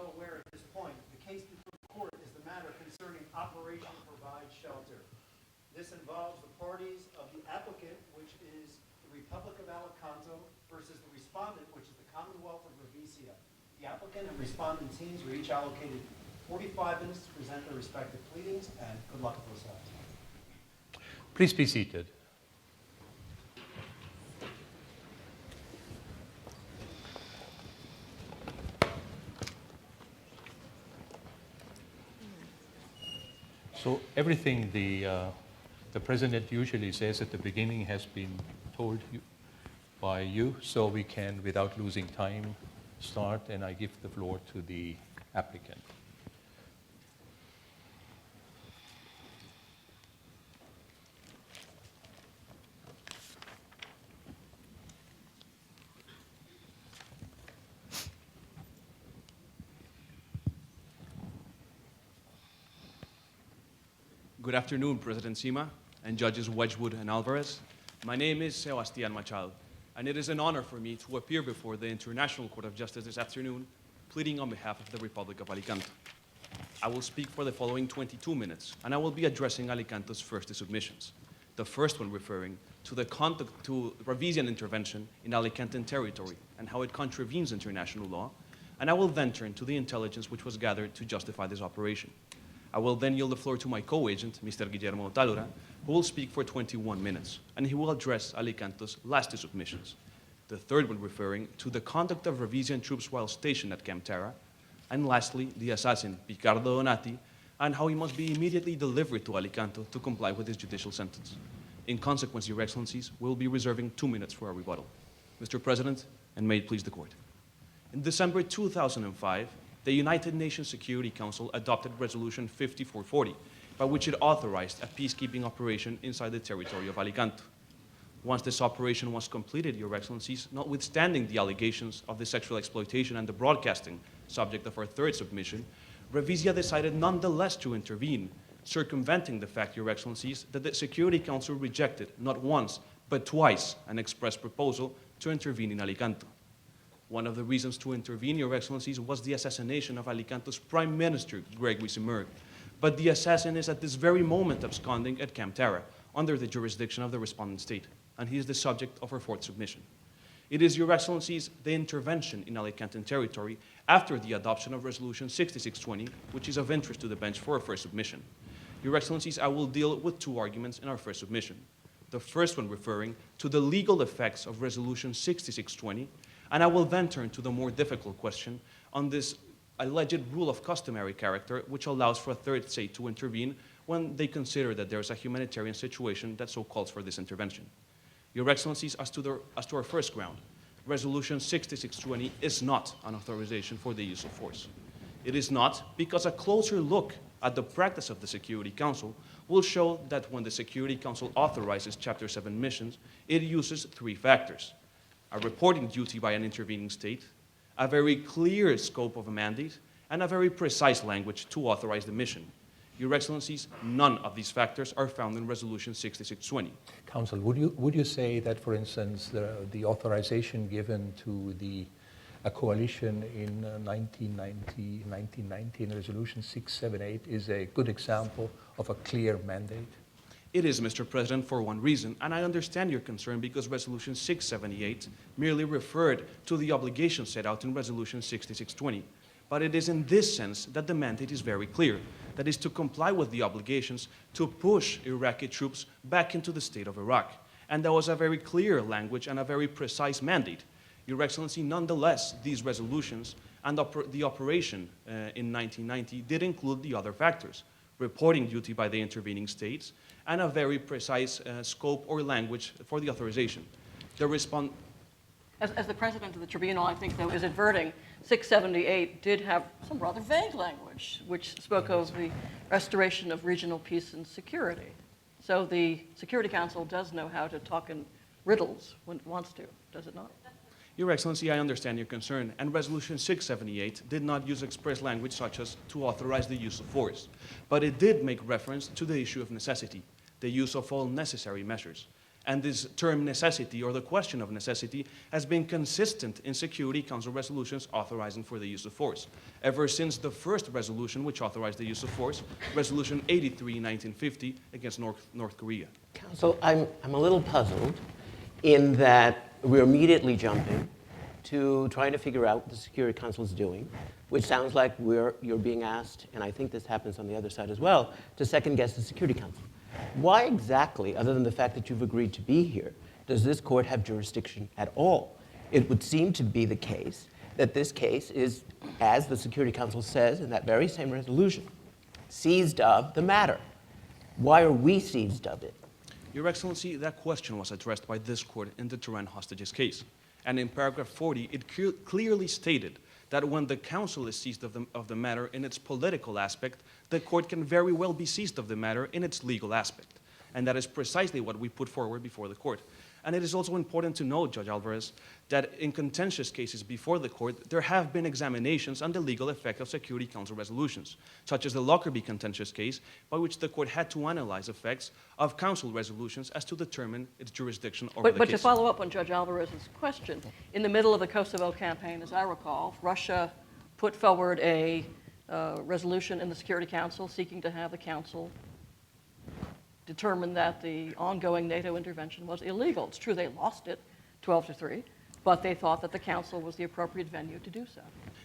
well aware at this point, the case before the court is the matter concerning Operation Provide Shelter. This involves the parties of the applicant, which is the Republic of Alicanto, versus the respondent, which is the Commonwealth of Revisia. The applicant and respondent teams were each allocated 45 minutes to present their respective pleadings, and good luck to both sides. Please be seated. So everything the president usually says at the beginning has been told by you, so we can, without losing time, start, and I give the floor to the applicant. Good afternoon, President Simma and Judges Wedgwood and Alvarez. My name is Sebastián Machado, and it is an honor for me to appear before the International Court of Justice this afternoon, pleading on behalf of the Republic of Alicanto. I will speak for the following 22 minutes, and I will be addressing Alicanto's first submissions. The first one referring to the conduct to Revisian intervention in Alicantan territory and how it contravenes international law, and I will then turn to the intelligence which was gathered to justify this operation. I will then yield the floor to my co-agent, Mr. Guillermo Talura, who will speak for 21 minutes, and he will address Alicanto's last two submissions. The third one referring to the conduct of Revisian troops while stationed at Camp Terra, and lastly, the assassin, Picardo Donati, and how he must be immediately delivered to Alicanto to comply with his judicial sentence. In consequence, Your Excellencies, we will be reserving 2 minutes for our rebuttal. Mr. President, and may it please the Court. In December 2005, the United Nations Security Council adopted Resolution 5440, by which it authorized a peacekeeping operation inside the territory of Alicanto. Once this operation was completed, Your Excellencies, notwithstanding the allegations of the sexual exploitation and the broadcasting, subject of our third submission, Revisia decided nonetheless to intervene, circumventing the fact, Your Excellencies, that the Security Council rejected not once, but twice, an express proposal to intervene in Alicanto. One of the reasons to intervene, Your Excellencies, was the assassination of Alicanto's Prime Minister, Gregory Simmer. But the assassin is at this very moment absconding at Camp Terra, under the jurisdiction of the respondent state, and he is the subject of our fourth submission. It is, Your Excellencies, the intervention in Alicantan territory after the adoption of Resolution 6620, which is of interest to the bench for our first submission. Your Excellencies, I will deal with two arguments in our first submission. The first one referring to the legal effects of Resolution 6620, and I will then turn to the more difficult question on this alleged rule of customary character, which allows for a third state to intervene when they consider that there is a humanitarian situation that so calls for this intervention. Your Excellencies, as to our first ground, Resolution 6620 is not an authorization for the use of force. It is not because a closer look at the practice of the Security Council will show that when the Security Council authorizes Chapter 7 missions, it uses three factors: a reporting duty by an intervening state, a very clear scope of a mandate, and a very precise language to authorize the mission. Your Excellencies, none of these factors are found in Resolution 6620. Counsel, would you say that, for instance, the authorization given to a coalition in 1990 in Resolution 678 is a good example of a clear mandate? It is, Mr. President, for one reason, and I understand your concern because Resolution 678 merely referred to the obligations set out in Resolution 6620. But it is in this sense that the mandate is very clear, that is to comply with the obligations to push Iraqi troops back into the state of Iraq. And that was a very clear language and a very precise mandate. Your Excellency, nonetheless, these resolutions and the operation in 1990 did include the other factors: reporting duty by the intervening states, and a very precise scope or language for the authorization. As the president of the tribunal, I think, though, is adverting, 678 did have some rather vague language, which spoke of the restoration of regional peace and security. So the Security Council does know how to talk in riddles when it wants to, does it not? Your Excellency, I understand your concern, and Resolution 678 did not use express language such as to authorize the use of force, but it did make reference to the issue of necessity, the use of all necessary measures. And this term necessity, or the question of necessity, has been consistent in Security Council resolutions authorizing for the use of force, ever since the first resolution which authorized the use of force, Resolution 83, 1950, against North Korea. Counsel, I'm a little puzzled in that we're immediately jumping to trying to figure out what the Security Council is doing, which sounds like you're being asked, and I think this happens on the other side as well, to second guess the Security Council. Why exactly, other than the fact that you've agreed to be here, does this court have jurisdiction at all? It would seem to be the case that this case is, as the Security Council says in that very same resolution, seized of the matter. Why are we seized of it? Your Excellency, that question was addressed by this court in the Tehran hostages case. And in paragraph 40, it clearly stated that when the council is seized of the matter in its political aspect, the court can very well be seized of the matter in its legal aspect. And that is precisely what we put forward before the court. And it is also important to note, Judge Alvarez, that in contentious cases before the court, there have been examinations on the legal effect of Security Council resolutions, such as the Lockerbie contentious case, by which the court had to analyze effects of council resolutions as to determine its jurisdiction over the But case. to follow up on Judge Alvarez's question, in the middle of the Kosovo campaign, as I recall, Russia put forward a resolution in the Security Council seeking to have the council determine that the ongoing NATO intervention was illegal. It's true they lost it 12-3, but they thought that the council was the appropriate venue to do so.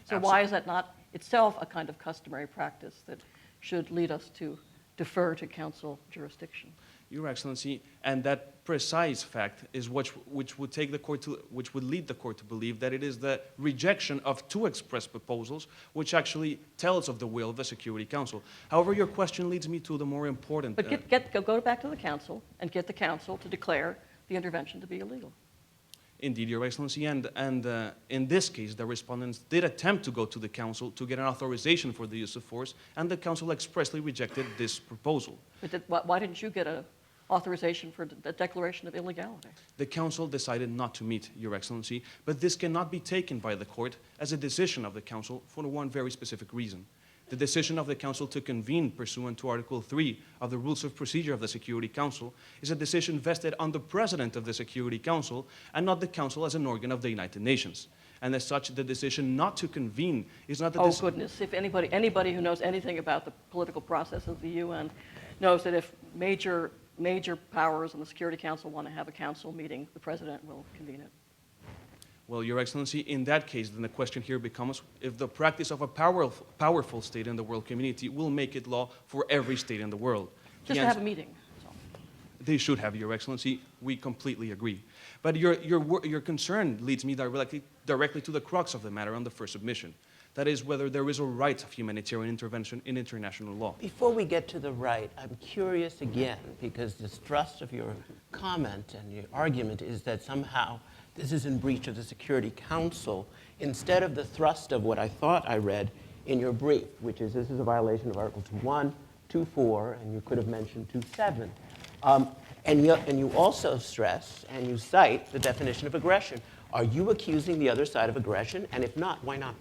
So why is that not itself a kind of customary practice that should lead us to defer to council jurisdiction? Your Excellency, and that precise fact is which would lead the court to believe that it is the rejection of two express proposals which actually tells of the will of the Security Council. However, your question leads me to the more important. But go back to the council and get the council to declare the intervention to be illegal. Indeed, Your Excellency, and in this case, the respondents did attempt to go to the council to get an authorization for the use of force, and the council expressly rejected this proposal. But why didn't you get an authorization for the declaration of illegality? The council decided not to meet, Your Excellency, but this cannot be taken by the court as a decision of the council for one very specific reason. The decision of the council to convene pursuant to Article 3 of the Rules of Procedure of the Security Council is a decision vested on the President of the Security Council and not the council as an organ of the United Nations. And as such, the decision not to convene is not the Oh, goodness. If anybody who knows anything about the political process of the UN knows that if major powers in the Security Council want to have a council meeting, the President will convene it. Well, Your Excellency, in that case, then the question here becomes if the practice of a powerful state in the world community will make it law for every state in the world. Just to have a meeting. That's all. They should have, Your Excellency. We completely agree. But your concern leads me directly to the crux of the matter on the first submission. That is whether there is a right of humanitarian intervention in international law. Before we get to the right, I'm curious again, because the thrust of your comment and your argument is that somehow this is in breach of the Security Council, instead of the thrust of what I thought I read in your brief, which is this is a violation of Article 2.1, 2.4, and you could have mentioned 2.7. And you also stress and you cite the definition of aggression. Are you accusing the other side of aggression? And if not, why not?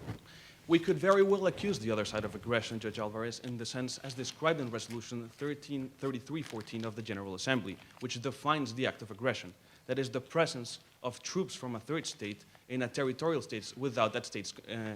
We could very well accuse the other side of aggression, Judge Alvarez, in the sense as described in Resolution 1333-14 of the General Assembly, which defines the act of aggression. That is the presence of troops from a third state in a territorial state without that state's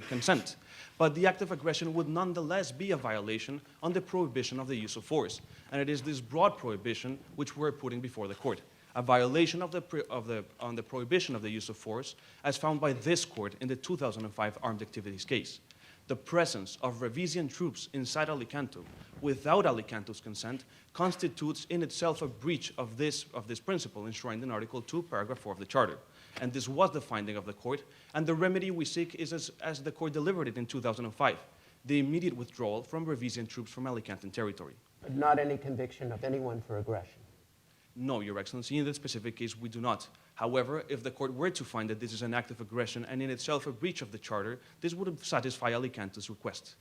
consent. But the act of aggression would nonetheless be a violation on the prohibition of the use of force. And it is this broad prohibition which we're putting before the court. A violation on the prohibition of the use of force as found by this court in the 2005 armed activities case. The presence of Revisian troops inside Alicanto without Alicanto's consent constitutes in itself a breach of this principle enshrined in Article 2, Paragraph 4 of the Charter. And this was the finding of the court, and the remedy we seek is as the court delivered it in 2005, the immediate withdrawal from Revisian troops from Alicantan territory. But not any conviction of anyone for aggression. No, Your Excellency, in this specific case, we do not. However, if the court were to find that this is an act of aggression and in itself a breach of the Charter, this would satisfy Alicanto's request.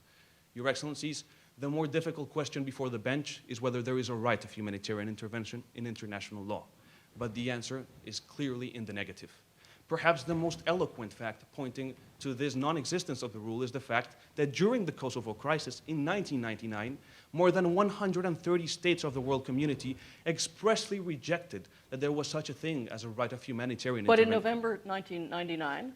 Your Excellencies, the more difficult question before the bench is whether there is a right of humanitarian intervention in international law. But the answer is clearly in the negative. Perhaps the most eloquent fact pointing to this non-existence of the rule is the fact that during the Kosovo crisis in 1999, more than 130 states of the world community expressly rejected that there was such a thing as a right of humanitarian But in intervention. November 1999,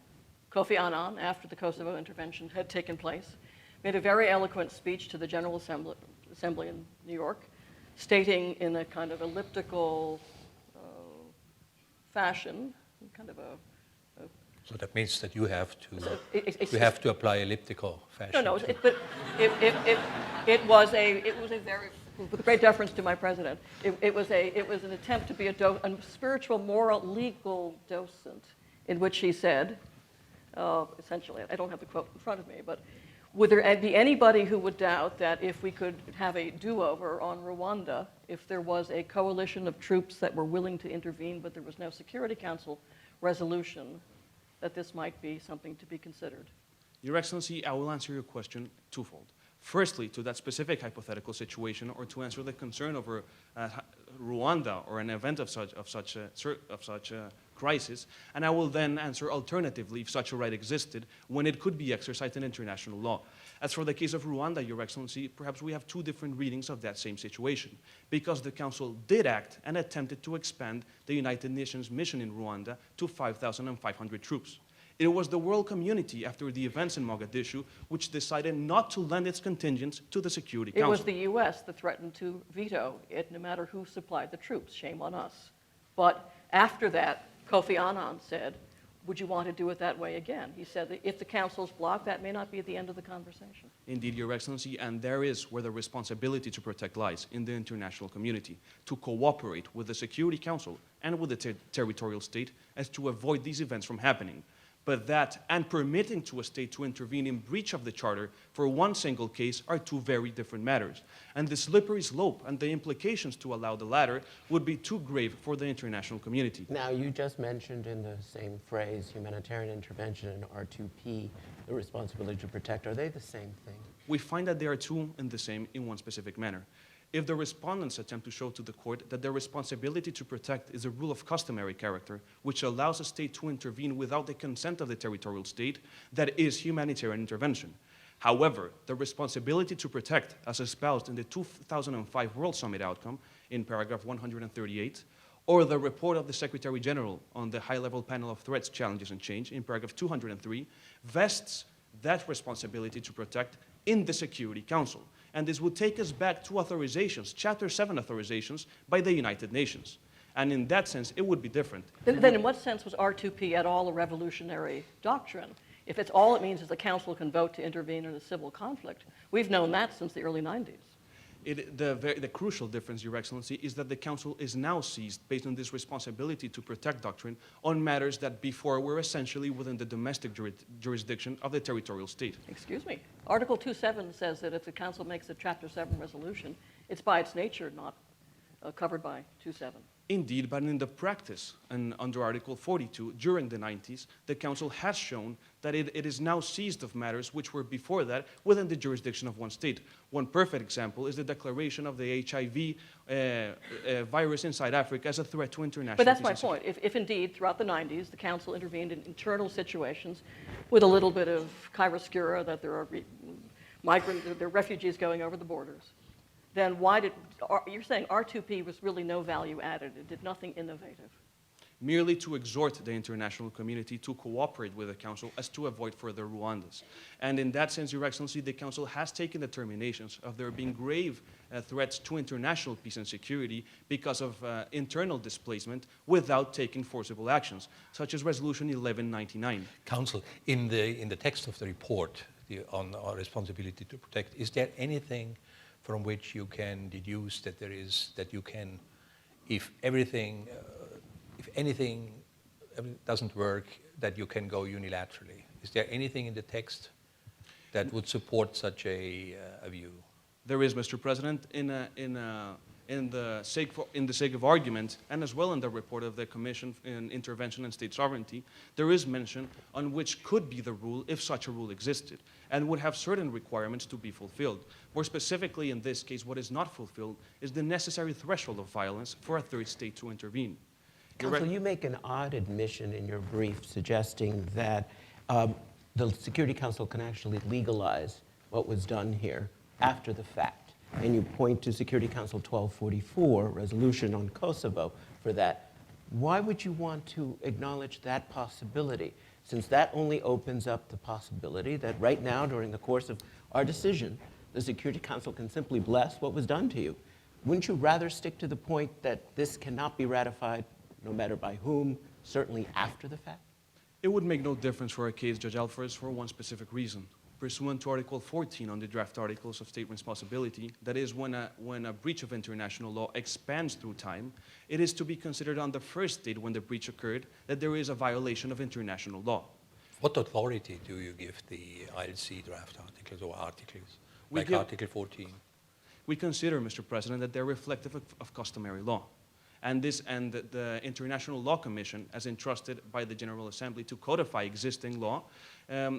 Kofi Annan, after the Kosovo intervention had taken place, made a very eloquent speech to the General Assembly in New York, stating in a kind of elliptical fashion, kind of a So that means that you have to, So you have to apply elliptical fashion. No, to- but it was a very, with great deference to my president, it was an attempt to be a spiritual, moral, legal docent, in which he said, essentially, I don't have the quote in front of me, but would there be anybody who would doubt that if we could have a do-over on Rwanda, if there was a coalition of troops that were willing to intervene, but there was no Security Council resolution, that this might be something to be considered? Your Excellency, I will answer your question twofold. Firstly, to that specific hypothetical situation, or to answer the concern over Rwanda or an event of such a crisis, and I will then answer alternatively if such a right existed, when it could be exercised in international law. As for the case of Rwanda, Your Excellency, perhaps we have two different readings of that same situation, because the Council did act and attempted to expand the United Nations mission in Rwanda to 5,500 troops. It was the world community, after the events in Mogadishu, which decided not to lend its contingents to the Security Council. It was the U.S. that threatened to veto it, no matter who supplied the troops. Shame on us. But after that, Kofi Annan said, would you want to do it that way again? He said that if the Council's blocked, that may not be the end of the conversation. Indeed, Your Excellency, and there is where the responsibility to protect lies in the international community, to cooperate with the Security Council and with the territorial state as to avoid these events from happening. But that and permitting to a state to intervene in breach of the Charter for one single case are two very different matters. And the slippery slope and the implications to allow the latter would be too grave for the international community. Now, you just mentioned in the same phrase, humanitarian intervention and R2P, the responsibility to protect. Are they the same thing? We find that they are two and the same in one specific manner. If the respondents attempt to show to the court that their responsibility to protect is a rule of customary character, which allows a state to intervene without the consent of the territorial state, that is humanitarian intervention. However, the responsibility to protect, as espoused in the 2005 World Summit outcome in paragraph 138, or the report of the Secretary General on the High-Level Panel of Threats, Challenges and Change in paragraph 203, vests that responsibility to protect in the Security Council. And this would take us back to authorizations, Chapter 7 authorizations by the United Nations. And in that sense, it would be different. Then in what sense was R2P at all a revolutionary doctrine? If it's all it means is the Council can vote to intervene in a civil conflict, we've known that since the early 90s. The crucial difference, Your Excellency, is that the Council is now seized, based on this responsibility to protect doctrine, on matters that before were essentially within the domestic jurisdiction of the territorial state. Excuse me. Article 2.7 says that if the Council makes a Chapter 7 resolution, it's by its nature not covered by 2.7. Indeed, but in the practice, and under Article 42, during the 90s, the Council has shown that it is now seized of matters which were before that within the jurisdiction of one state. One perfect example is the declaration of the HIV virus inside Africa as a threat to international But that's peace my and security. point. If indeed, throughout the 90s, the Council intervened in internal situations with a little bit of chiaroscuro that there are there are refugees going over the borders, then why did, you're saying R2P was really no value added, it did nothing innovative. Merely to exhort the international community to cooperate with the Council as to avoid further Rwandas. And in that sense, Your Excellency, the Council has taken determinations of there being grave threats to international peace and security because of internal displacement without taking forcible actions, such as Resolution 1199. Council, in the text of the report on our responsibility to protect, is there anything from which you can deduce that you can, if anything doesn't work, that you can go unilaterally? Is there anything in the text that would support such a view? There is, Mr. President, in the sake of argument, and as well in the report of the Commission on Intervention and State Sovereignty, there is mention on which could be the rule if such a rule existed, and would have certain requirements to be fulfilled. More specifically, in this case, what is not fulfilled is the necessary threshold of violence for a third state to intervene. Counsel, you make an odd admission in your brief suggesting that the Security Council can actually legalize what was done here after the fact. And you point to Security Council 1244, resolution on Kosovo, for that. Why would you want to acknowledge that possibility, since that only opens up the possibility that right now, during the course of our decision, the Security Council can simply bless what was done to you? Wouldn't you rather stick to the point that this cannot be ratified, no matter by whom, certainly after the fact? It would make no difference for our case, Judge Alvarez, for one specific reason. Pursuant to Article 14 on the draft Articles of State Responsibility, that is, when a breach of international law expands through time, it is to be considered on the first date when the breach occurred that there is a violation of international law. What authority do you give the ILC draft articles or articles, We like give- Article 14? We consider, Mr. President, that they're reflective of customary law. And the International Law Commission, as entrusted by the General Assembly to codify existing law,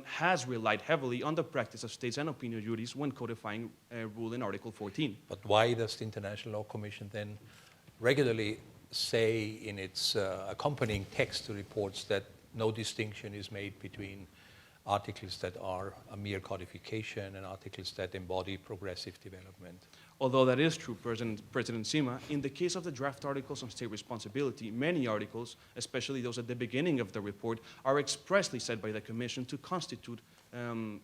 has relied heavily on the practice of states and opinion juries when codifying a rule in Article 14. But why does the International Law Commission then regularly say in its accompanying text to reports that no distinction is made between articles that are a mere codification and articles that embody progressive development? Although that is true, President Simma, in the case of the draft articles on state responsibility, many articles, especially those at the beginning of the report, are expressly said by the Commission to constitute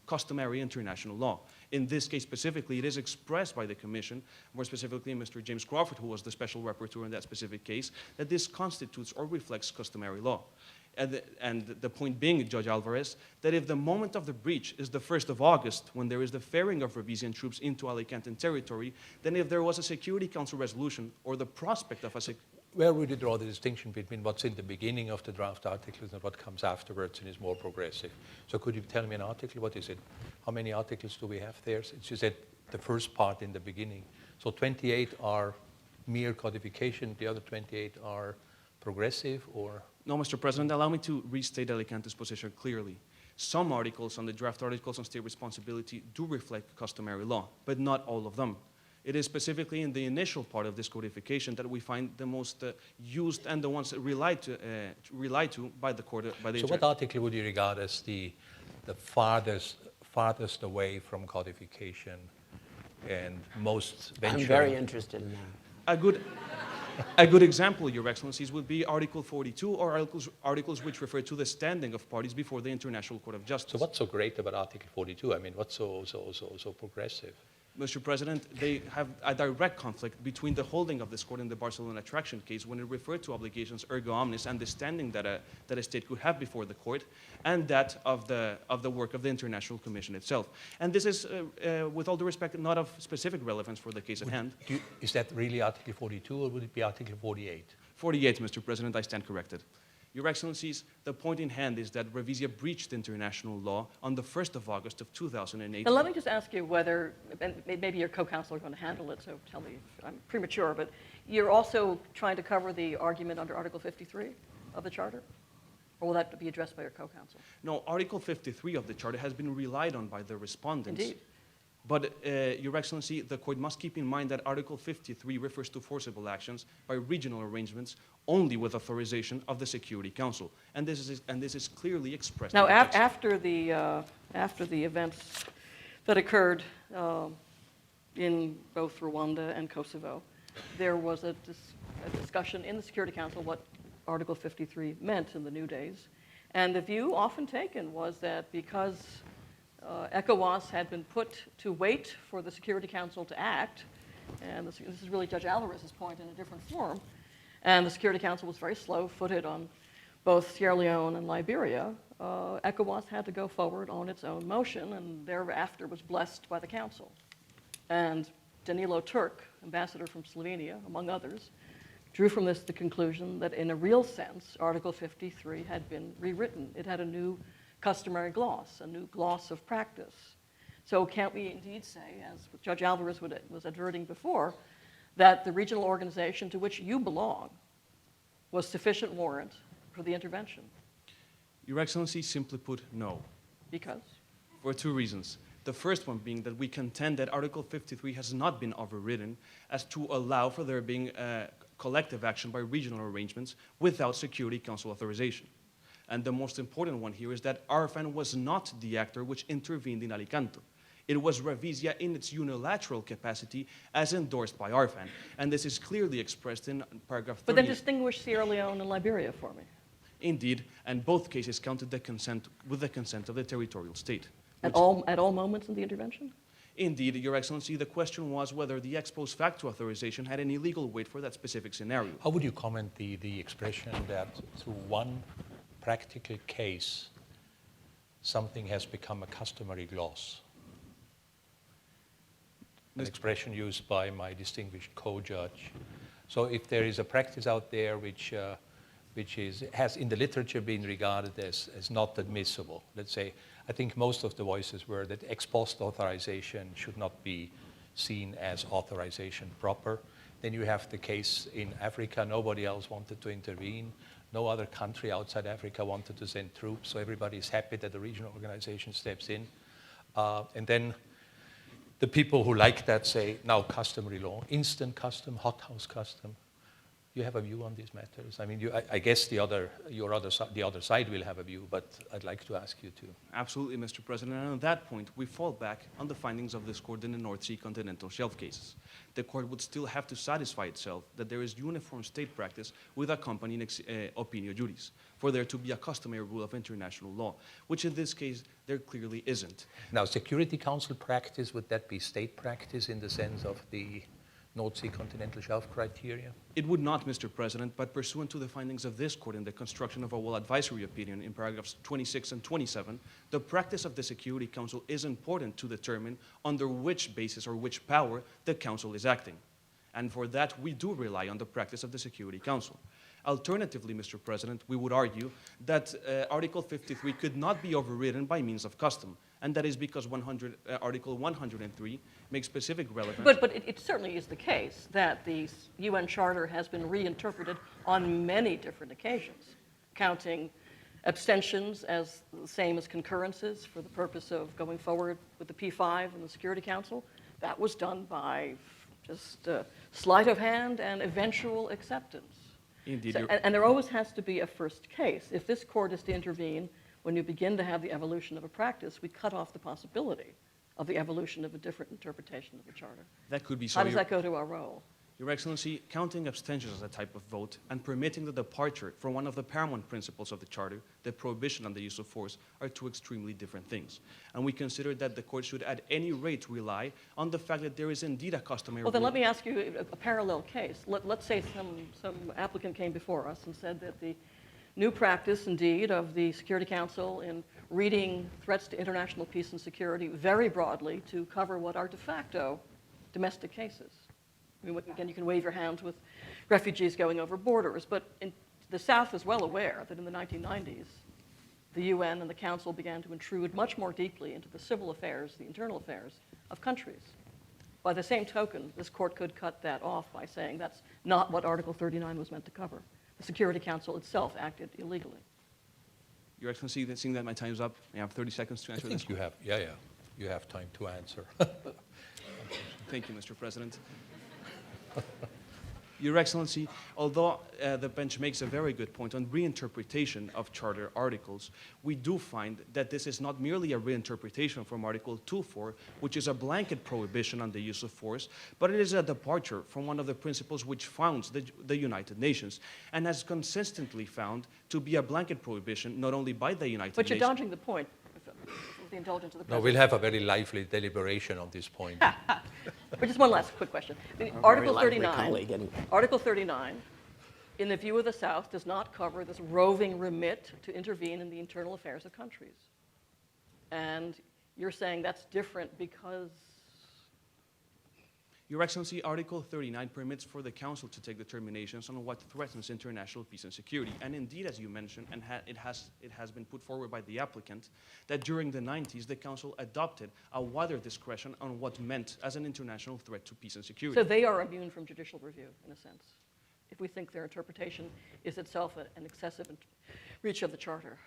customary international law. In this case specifically, it is expressed by the Commission, more specifically Mr. James Crawford, who was the special rapporteur in that specific case, that this constitutes or reflects customary law. And the point being, Judge Alvarez, that if the moment of the breach is the 1st of August, when there is the ferrying of Revisian troops into Alicantan territory, then if there was a Security Council resolution or the prospect of a Where would you draw the distinction between what's in the beginning of the draft articles and what comes afterwards and is more progressive? So could you tell me an article? What is it? How many articles do we have there? You said the first part in the beginning. So 28 are mere codification, the other 28 are progressive, or? No, Mr. President, allow me to restate Alicantan's position clearly. Some articles on the draft articles on state responsibility do reflect customary law, but not all of them. It is specifically in the initial part of this codification that we find the most used and the ones relied to by the court. So what article would you regard as the farthest away from codification and most venturing? I'm very interested in that. A good example, Your Excellencies, would be Article 42 or articles which refer to the standing of parties before the International Court of Justice. So what's so great about Article 42? I mean, what's so progressive? Mr. President, they have a direct conflict between the holding of this court in the Barcelona Attraction case when it referred to obligations ergo omnes and the standing that a state could have before the court, and that of the work of the International Commission itself. And this is, with all due respect, not of specific relevance for the case at hand. Is that really Article 42 or would it be Article 48? 48, Mr. President, I stand corrected. Your Excellencies, the point in hand is that Revisia breached international law on the 1st of August of 2008. Now, let me just ask you whether, and maybe your co-counsel are going to handle it, so tell me if I'm premature, but you're also trying to cover the argument under Article 53 of the Charter? Or will that be addressed by your co-counsel? No, Article 53 of the Charter has been relied on by the respondents. Indeed. But, Your Excellency, the court must keep in mind that Article 53 refers to forcible actions by regional arrangements only with authorization of the Security Council. And this is clearly expressed. Now, in the text. after the events that occurred in both Rwanda and Kosovo, there was a discussion in the Security Council what Article 53 meant in the new days. And the view often taken was that because ECOWAS had been put to wait for the Security Council to act, and this is really Judge Alvarez's point in a different form, and the Security Council was very slow-footed on both Sierra Leone and Liberia, ECOWAS had to go forward on its own motion, and thereafter was blessed by the Council. And Danilo Turk, ambassador from Slovenia, among others, drew from this the conclusion that in a real sense, Article 53 had been rewritten. It had a new customary gloss, a new gloss of practice. So can't we indeed say, as Judge Alvarez was adverting before, that the regional organization to which you belong was sufficient warrant for the intervention? Your Excellency, simply put, no. Because? For two reasons. The first one being that we contend that Article 53 has not been overridden as to allow for there being collective action by regional arrangements without Security Council authorization. And the most important one here is that ARFAN was not the actor which intervened in Alicante. It was Revisia in its unilateral capacity as endorsed by ARFAN. And this is clearly expressed in paragraph 30. But then distinguish Sierra Leone and Liberia for me. Indeed, and both cases counted with the consent of the territorial state. At all moments in the intervention? Indeed, Your Excellency, the question was whether the ex post facto authorization had any legal weight for that specific scenario. How would you comment the expression that through one practical case, something has become a customary gloss? An expression used by my distinguished co-judge. So if there is a practice out there which has in the literature been regarded as not admissible, let's say, I think most of the voices were that ex post authorization should not be seen as authorization proper. Then you have the case in Africa, nobody else wanted to intervene. No other country outside Africa wanted to send troops, so everybody is happy that the regional organization steps in. And then the people who like that say, now customary law, instant custom, hothouse custom. You have a view on these matters? I mean, I guess the other side will have a view, but I'd like to ask you to. Absolutely, Mr. President. And on that point, we fall back on the findings of this court in the North Sea continental shelf cases. The court would still have to satisfy itself that there is uniform state practice with accompanying opinio juris, for there to be a customary rule of international law, which in this case, there clearly isn't. Now, Security Council practice, would that be state practice in the sense of the North Sea continental shelf criteria? It would not, Mr. President, but pursuant to the findings of this court in the construction of a well advisory opinion in paragraphs 26 and 27, the practice of the Security Council is important to determine under which basis or which power the Council is acting. And for that, we do rely on the practice of the Security Council. Alternatively, Mr. President, we would argue that Article 53 could not be overridden by means of custom, and that is because Article 103 makes specific relevance. But it certainly is the case that the UN Charter has been reinterpreted on many different occasions, counting abstentions as the same as concurrences for the purpose of going forward with the P5 and the Security Council. That was done by just sleight of hand and eventual acceptance. Indeed. So, and there always has to be a first case. If this court is to intervene when you begin to have the evolution of a practice, we cut off the possibility of the evolution of a different interpretation of the Charter. That could be so. How does that go to our role? Your Excellency, counting abstentions as a type of vote and permitting the departure from one of the paramount principles of the Charter, the prohibition on the use of force, are two extremely different things. And we consider that the court should at any rate rely on the fact that there is indeed a customary Well, then rule. let me ask you a parallel case. Let's say some applicant came before us and said that the new practice, indeed, of the Security Council in reading threats to international peace and security very broadly to cover what are de facto domestic cases. I mean, again, you can wave your hands with refugees going over borders, but the South is well aware that in the 1990s, the UN and the Council began to intrude much more deeply into the civil affairs, the internal affairs of countries. By the same token, this court could cut that off by saying that's not what Article 39 was meant to cover. The Security Council itself acted illegally. Your Excellency, seeing that my time is up, I have 30 seconds to answer this. I think you have, you have time to answer. Thank you, Mr. President. Your Excellency, although the bench makes a very good point on reinterpretation of Charter articles, we do find that this is not merely a reinterpretation from Article 2.4, which is a blanket prohibition on the use of force, but it is a departure from one of the principles which founds the United Nations and has consistently found to be a blanket prohibition not only by the United Nations. But you're dodging the point with the indulgence of the No, President. we'll have a very lively deliberation on this point. But just one last quick question. Article 39, Article 39, in the view of the South, does not cover this roving remit to intervene in the internal affairs of countries. And you're saying that's different because? Your Excellency, Article 39 permits for the Council to take determinations on what threatens international peace and security. And indeed, as you mentioned, and it has been put forward by the applicant, that during the 90s, the Council adopted a wider discretion on what meant as an international threat to peace and security. So they are immune from judicial review, in a sense, if we think their interpretation is itself an excessive reach of the Charter.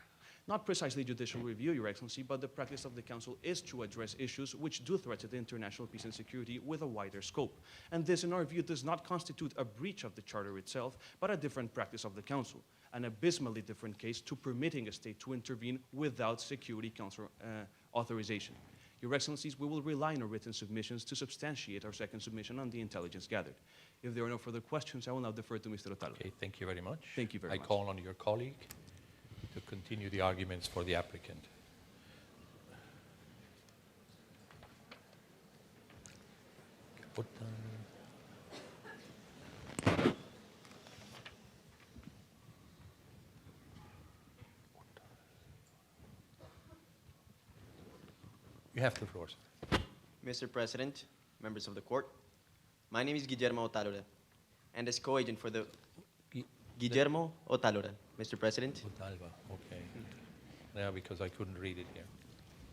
Not precisely judicial review, Your Excellency, but the practice of the Council is to address issues which do threaten the international peace and security with a wider scope. And this, in our view, does not constitute a breach of the Charter itself, but a different practice of the Council, an abysmally different case to permitting a state to intervene without Security Council authorization. Your Excellencies, we will rely on our written submissions to substantiate our second submission on the intelligence gathered. If there are no further questions, I will now defer to Mr. Otalo. Okay, thank you very much. Thank you very I much. call on your colleague to continue the arguments for the applicant. You have the floor, sir. Mr. President, members of the court, my name is Guillermo Otalora, and as co-agent for the Guillermo Otalora, Mr. President. Otalva, okay. Yeah, because I couldn't read it here.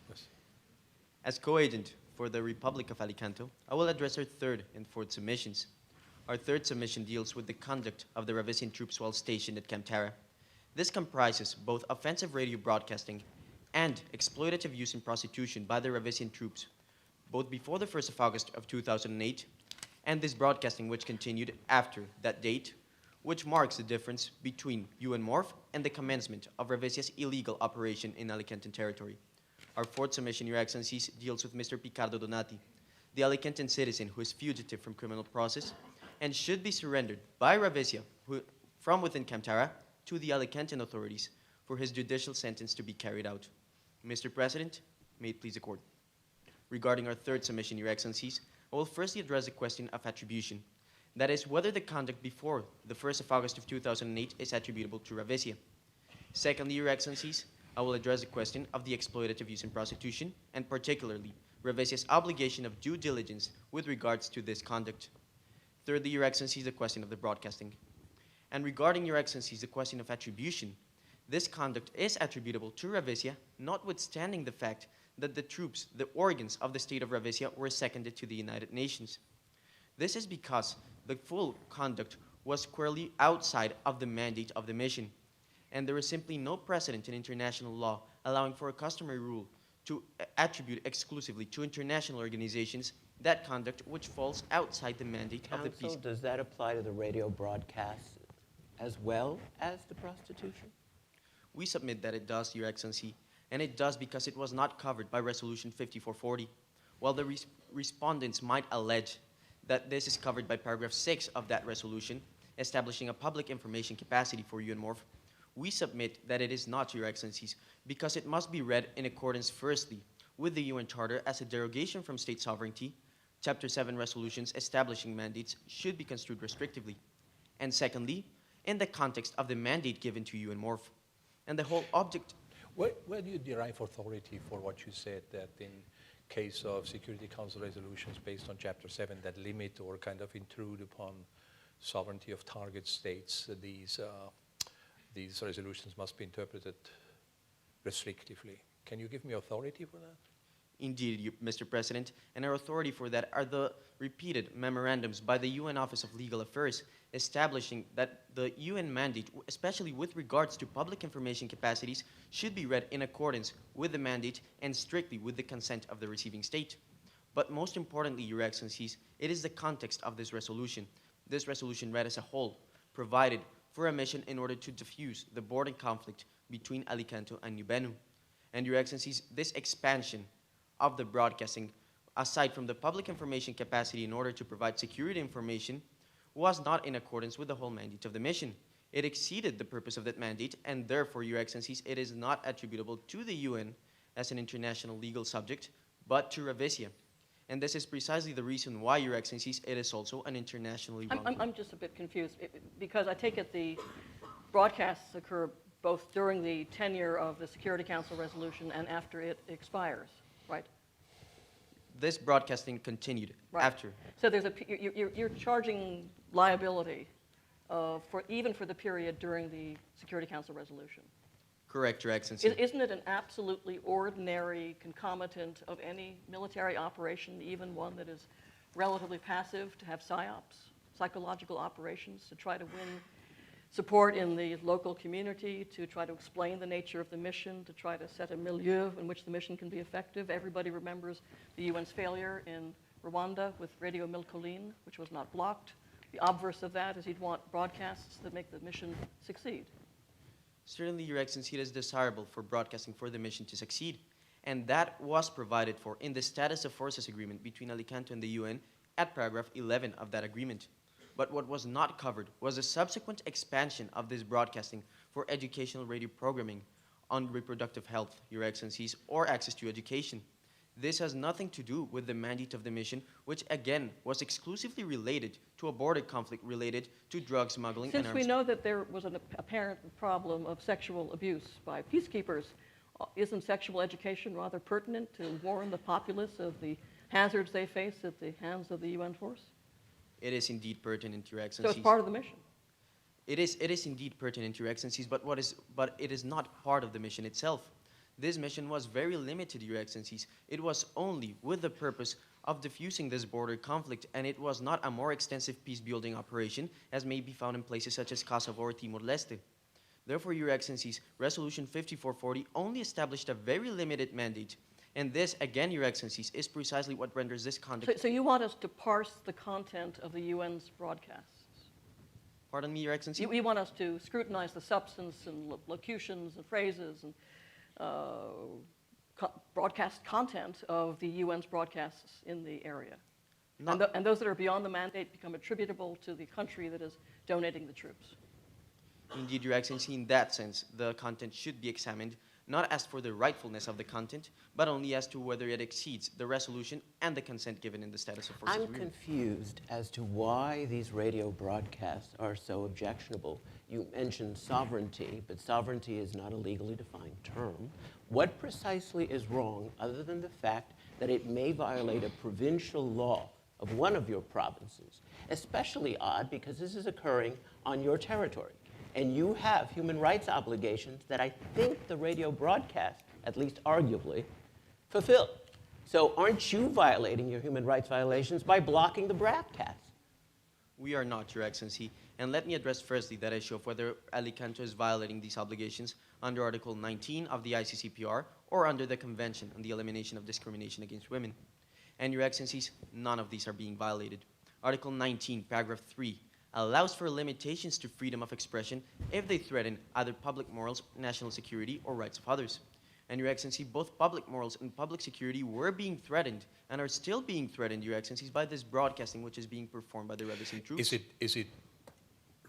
Yes. As co-agent for the Republic of Alicante, I will address our third and fourth submissions. Our third submission deals with the conduct of the Ravisian troops while stationed at Camp Tara. This comprises both offensive radio broadcasting and exploitative use in prostitution by the Ravisian troops, both before the 1st of August of 2008 and this broadcasting which continued after that date, which marks the difference between UNMORPH and the commencement of Ravisia's illegal operation in Alicantan territory. Our fourth submission, Your Excellencies, deals with Mr. Picardo Donati, the Alicantan citizen who is fugitive from criminal process and should be surrendered by Ravisia from within Camp Tara to the Alicantan authorities for his judicial sentence to be carried out. Mr. President, may it please the court. Regarding our third submission, Your Excellencies, I will firstly address the question of attribution. That is, whether the conduct before the 1st of August of 2008 is attributable to Ravisia. Secondly, Your Excellencies, I will address the question of the exploitative use in prostitution, and particularly Ravisia's obligation of due diligence with regards to this conduct. Thirdly, Your Excellencies, the question of the broadcasting. And regarding, Your Excellencies, the question of attribution, this conduct is attributable to Ravisia, notwithstanding the fact that the troops, the organs of the state of Ravisia, were seconded to the United Nations. This is because the full conduct was squarely outside of the mandate of the mission, and there is simply no precedent in international law allowing for a customary rule to attribute exclusively to international organizations that conduct which falls outside the mandate of the peace. Counsel, does that apply to the radio broadcasts as well as the prostitution? We submit that it does, Your Excellency, and it does because it was not covered by Resolution 5440. While the respondents might allege that this is covered by paragraph 6 of that resolution, establishing a public information capacity for UNMORPH, we submit that it is not, Your Excellencies, because it must be read in accordance, firstly, with the UN Charter as a derogation from state sovereignty. Chapter 7 resolutions establishing mandates should be construed restrictively. And secondly, in the context of the mandate given to UNMORPH. And the whole object... Where do you derive authority for what you said, that in case of Security Council resolutions based on Chapter 7 that limit or kind of intrude upon sovereignty of target states, these resolutions must be interpreted restrictively? Can you give me authority for that? Indeed, Mr. President, and our authority for that are the repeated memorandums by the UN Office of Legal Affairs establishing that the UN mandate, especially with regards to public information capacities, should be read in accordance with the mandate and strictly with the consent of the receiving state. But most importantly, Your Excellencies, it is the context of this resolution. This resolution read as a whole provided for a mission in order to diffuse the border conflict between Alicante and New Benu. And Your Excellencies, this expansion of the broadcasting, aside from the public information capacity in order to provide security information, was not in accordance with the whole mandate of the mission. It exceeded the purpose of that mandate, and therefore, Your Excellencies, it is not attributable to the UN as an international legal subject, but to Ravisia. And this is precisely the reason why, Your Excellencies, it is also an internationally wrongful. I'm just a bit confused, because I take it the broadcasts occur both during the tenure of the Security Council resolution and after it expires, right? This broadcasting continued Right. after. So there's you're charging liability even for the period during the Security Council resolution. Correct, Your Excellency. Isn't it an absolutely ordinary concomitant of any military operation, even one that is relatively passive, to have psyops, psychological operations, to try to win support in the local community to try to explain the nature of the mission, to try to set a milieu in which the mission can be effective. Everybody remembers the UN's failure in Rwanda with Radio Mille Collines, which was not blocked. The obverse of that is you'd want broadcasts that make the mission succeed. Certainly, Your Excellency, it is desirable for broadcasting for the mission to succeed, and that was provided for in the Status of Forces Agreement between Alicante and the UN at paragraph 11 of that agreement. But what was not covered was the subsequent expansion of this broadcasting for educational radio programming on reproductive health, Your Excellencies, or access to education. This has nothing to do with the mandate of the mission, which again was exclusively related to a border conflict related to drug smuggling and Since we know that there was an apparent problem of sexual abuse by peacekeepers, isn't sexual education rather pertinent to warn the populace of the hazards they face at the hands of the UN force? It is indeed pertinent, Your So Excellencies. it's part of the mission. It is indeed pertinent, Your Excellencies, but it is not part of the mission itself. This mission was very limited, Your Excellencies. It was only with the purpose of diffusing this border conflict, and it was not a more extensive peace-building operation as may be found in places such as Kosovo or Timor-Leste. Therefore, Your Excellencies, Resolution 5440 only established a very limited mandate. And this, again, Your Excellencies, is precisely what renders this conduct... So you want us to parse the content of the UN's broadcasts? Pardon me, Your Excellency? You want us to scrutinize the substance and locutions and phrases and broadcast content of the UN's broadcasts in the area? And those that are beyond the mandate become attributable to the country that is donating the troops? Indeed, Your Excellency, in that sense, the content should be examined, not as for the rightfulness of the content, but only as to whether it exceeds the resolution and the consent given in the Status of Forces I'm Agreement. confused as to why these radio broadcasts are so objectionable. You mentioned sovereignty, but sovereignty is not a legally defined term. What precisely is wrong other than the fact that it may violate a provincial law of one of your provinces? Especially odd because this is occurring on your territory. And you have human rights obligations that I think the radio broadcast, at least arguably, fulfill. So aren't you violating your human rights violations by blocking the broadcast? We are not, Your Excellency. And let me address firstly that issue of whether Alicante is violating these obligations under Article 19 of the ICCPR or under the Convention on the Elimination of Discrimination Against Women. And Your Excellencies, none of these are being violated. Article 19, paragraph 3, allows for limitations to freedom of expression if they threaten either public morals, national security, or rights of others. And Your Excellency, both public morals and public security were being threatened and are still being threatened, Your Excellencies, by this broadcasting which is being performed by the rebellion troops. Is it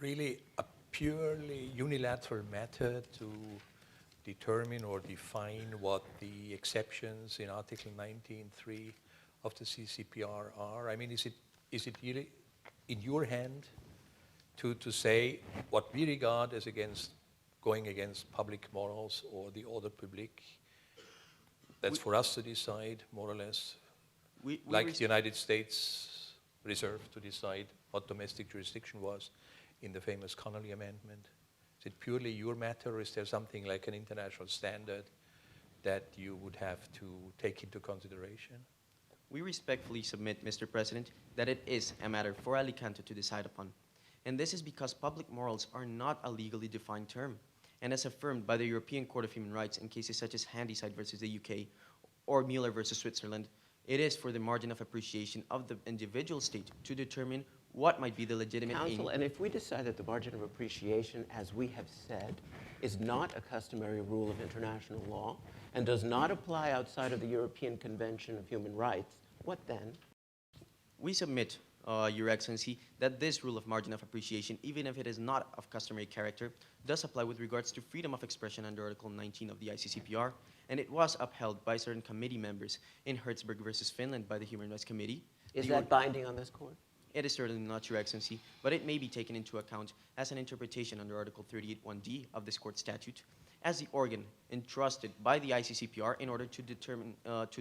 really a purely unilateral method to determine or define what the exceptions in Article 19.3 of the CCPR are? I mean, is it really in your hand to say what we regard as going against public morals or the order public? That's for us to decide, more or less, like the United States reserved to decide what domestic jurisdiction was in the famous Connolly Amendment. Is it purely your matter, or is there something like an international standard that you would have to take into consideration? We respectfully submit, Mr. President, that it is a matter for Alicante to decide upon. And this is because public morals are not a legally defined term. And as affirmed by the European Court of Human Rights in cases such as Handyside versus the UK or Mueller versus Switzerland, it is for the margin of appreciation of the individual state to determine what might be the legitimate Counsel, aim. and if we decide that the margin of appreciation, as we have said, is not a customary rule of international law and does not apply outside of the European Convention of Human Rights, what then? We submit, Your Excellency, that this rule of margin of appreciation, even if it is not of customary character, does apply with regards to freedom of expression under Article 19 of the ICCPR, and it was upheld by certain committee members in Hertzberg versus Finland by the Human Rights Committee. Is that binding on this court? It is certainly not, Your Excellency, but it may be taken into account as an interpretation under Article 38(1)(d) of this court statute as the organ entrusted by the ICCPR in order to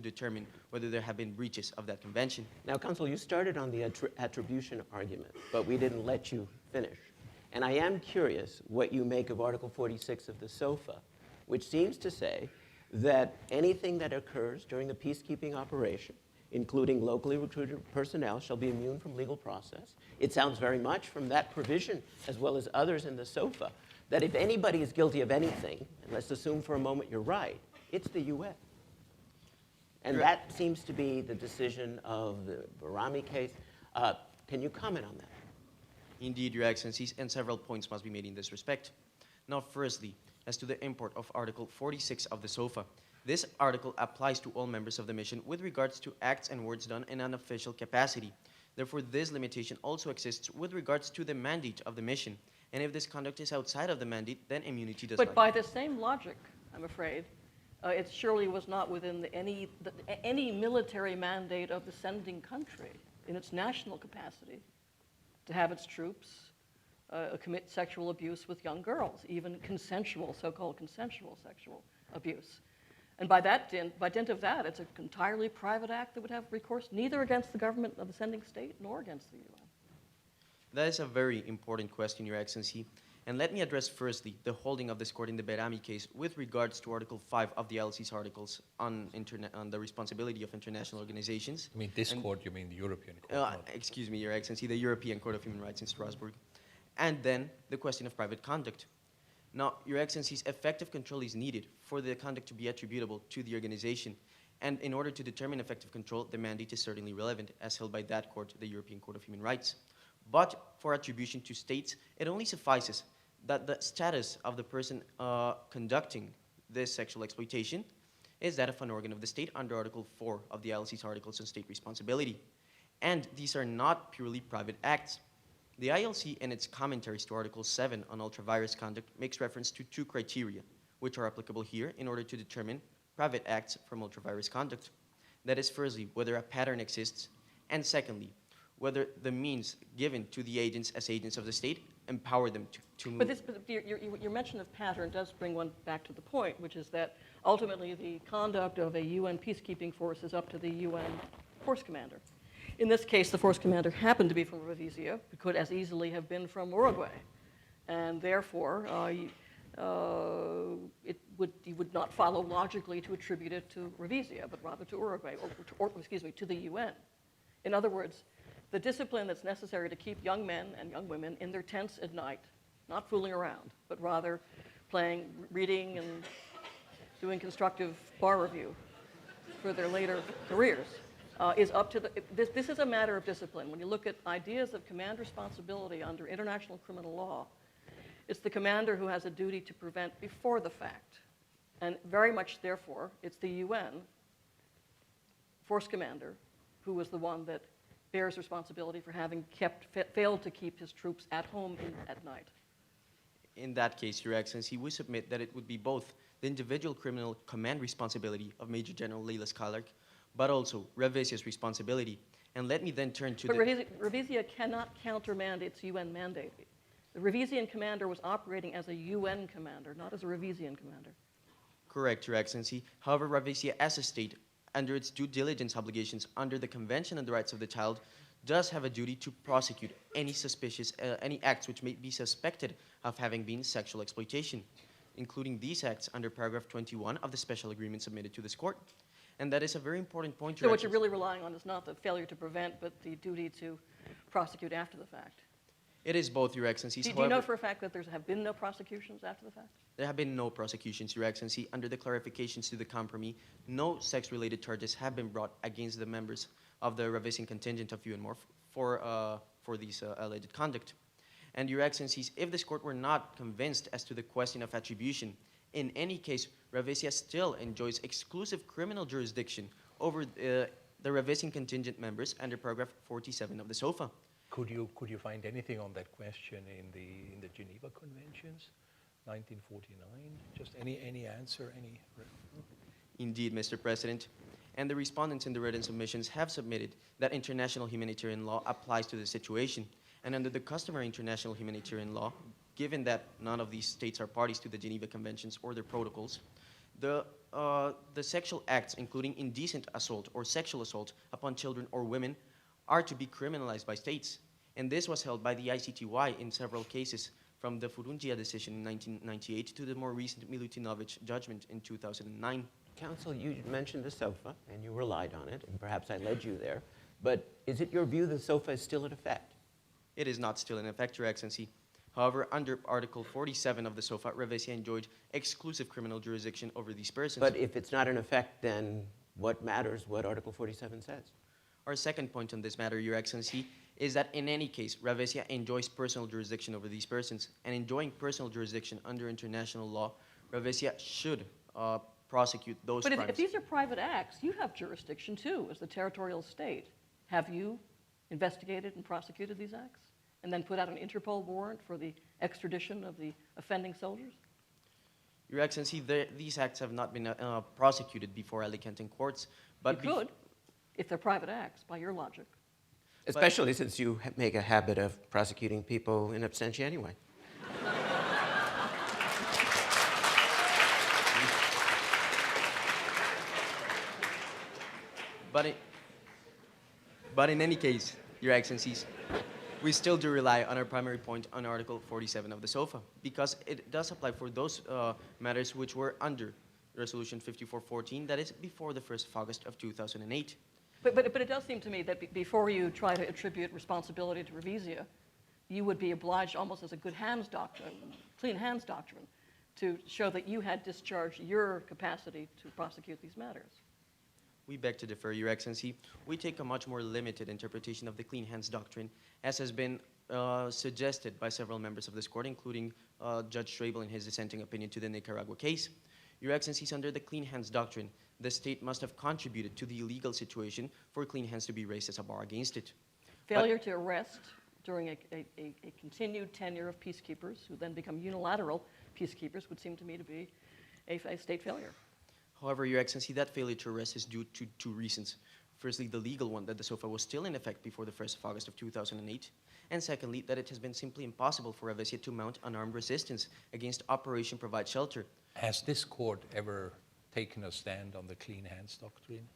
determine whether there have been breaches of that convention. Now, Counsel, you started on the attribution argument, but we didn't let you finish. And I am curious what you make of Article 46 of the SOFA, which seems to say that anything that occurs during the peacekeeping operation including locally recruited personnel, shall be immune from legal process. It sounds very much from that provision, as well as others in the SOFA, that if anybody is guilty of anything, and let's assume for a moment you're right, it's the UN. And that seems to be the decision of the Barami case. Can you comment on that? Indeed, Your Excellencies, and several points must be made in this respect. Now, firstly, as to the import of Article 46 of the SOFA, this article applies to all members of the mission with regards to acts and words done in an official capacity. Therefore, this limitation also exists with regards to the mandate of the mission. And if this conduct is outside of the mandate, then immunity does not. But by the same logic, I'm afraid, it surely was not within any military mandate of the sending country in its national capacity to have its troops commit sexual abuse with young girls, even consensual, so-called consensual sexual abuse. And by dint of that, it's an entirely private act that would have recourse neither against the government of the sending state nor against the UN. That is a very important question, Your Excellency. And let me address firstly the holding of this court in the Berami case with regards to Article 5 of the LC's articles on the responsibility of international organizations. I mean this court, you mean the European Court? Excuse me, Your Excellency, the European Court of Human Rights in Strasbourg. And then the question of private conduct. Now, Your Excellency's effective control is needed for the conduct to be attributable to the organization. And in order to determine effective control, the mandate is certainly relevant, as held by that court, the European Court of Human Rights. But for attribution to states, it only suffices that the status of the person conducting this sexual exploitation is that of an organ of the state under Article 4 of the ILC's Articles on State Responsibility. And these are not purely private acts. The ILC, in its commentaries to Article 7 on ultra-virus conduct, makes reference to two criteria, which are applicable here in order to determine private acts from ultra-virus conduct. That is, firstly, whether a pattern exists, and secondly, whether the means given to the agents as agents of the state empower them to move. But your mention of pattern does bring one back to the point, which is that ultimately the conduct of a UN peacekeeping force is up to the UN force commander. In this case, the force commander happened to be from Rhodesia. It could as easily have been from Uruguay. And therefore, you would not follow logically to attribute it to Rhodesia, but rather to Uruguay, or to the UN. In other words, the discipline that's necessary to keep young men and young women in their tents at night, not fooling around, but rather playing, reading, and doing constructive bar review for their later careers, is up to this is a matter of discipline. When you look at ideas of command responsibility under international criminal law, it's the commander who has a duty to prevent before the fact. And very much, therefore, it's the UN force commander who was the one that bears responsibility for having failed to keep his troops at home at night. In that case, Your Excellency, we submit that it would be both the individual criminal command responsibility of Major General Leila Skalark, but also Revesia's responsibility. And let me then turn to But Revesia cannot countermand its UN mandate. The Revesian commander was operating as a UN commander, not as a Revesian commander. Correct, Your Excellency. However, Revesia as a state, under its due diligence obligations under the Convention on the Rights of the Child, does have a duty to prosecute any acts which may be suspected of having been sexual exploitation, including these acts under paragraph 21 of the special agreement submitted to this court. And that is a very important point. So what you're really relying on is not the failure to prevent, but the duty to prosecute after the fact. It is both, Your Excellency. Do you know for a fact that there have been no prosecutions after the fact? There have been no prosecutions, Your Excellency. Under the clarifications to the compromise, no sex-related charges have been brought against the members of the Revesian contingent of UNMOR for these alleged conduct. And Your Excellencies, if this court were not convinced as to the question of attribution, in any case, Revesia still enjoys exclusive criminal jurisdiction over the Revesian contingent members under paragraph 47 of the SOFA. Could you find anything on that question in the Geneva Conventions, 1949? Just any answer, any? Indeed, Mr. President. And the respondents in the written submissions have submitted that international humanitarian law applies to the situation. And under the customary international humanitarian law, given that none of these states are parties to the Geneva Conventions or their protocols, the sexual acts, including indecent assault or sexual assault upon children or women, are to be criminalized by states. And this was held by the ICTY in several cases, from the Furungia decision in 1998 to the more recent Milutinovic judgment in 2009. Counsel, you mentioned the sofa, and you relied on it, and perhaps I led you there. But is it your view the sofa is still in effect? It is not still in effect, Your Excellency. However, under Article 47 of the SOFA, Revesia enjoyed exclusive criminal jurisdiction over these persons. But if it's not in effect, then what matters what Article 47 says? Our second point on this matter, Your Excellency, is that in any case, Revesia enjoys personal jurisdiction over these persons. And enjoying personal jurisdiction under international law, Revesia should prosecute those But crimes. if these are private acts, you have jurisdiction too, as the territorial state. Have you investigated and prosecuted these acts? And then put out an Interpol warrant for the extradition of the offending soldiers? Your Excellency, these acts have not been prosecuted before Alicantan courts. But You could, if they're private acts, by your logic. Especially since you make a habit of prosecuting people in absentia anyway. But in any case, Your Excellencies, we still do rely on our primary point on Article 47 of the SOFA, because it does apply for those matters which were under Resolution 5414, that is, before the 1st of August of 2008. But it does seem to me that before you try to attribute responsibility to Revesia, you would be obliged almost as a good hands doctrine, clean hands doctrine, to show that you had discharged your capacity to prosecute these matters. We beg to differ, Your Excellency. We take a much more limited interpretation of the clean hands doctrine, as has been suggested by several members of this court, including Judge Schneebaum in his dissenting opinion to the Nicaragua case. Your Excellencies, under the clean hands doctrine, the state must have contributed to the illegal situation for clean hands to be raised as a bar against it. Failure to arrest during a continued tenure of peacekeepers, who then become unilateral peacekeepers, would seem to me to be a state failure. However, Your Excellency, that failure to arrest is due to two reasons. Firstly, the legal one, that the SOFA was still in effect before the 1st of August of 2008. And secondly, that it has been simply impossible for Revesia to mount unarmed resistance against Operation Provide Shelter. Has this court ever taken a stand on the clean hands doctrine?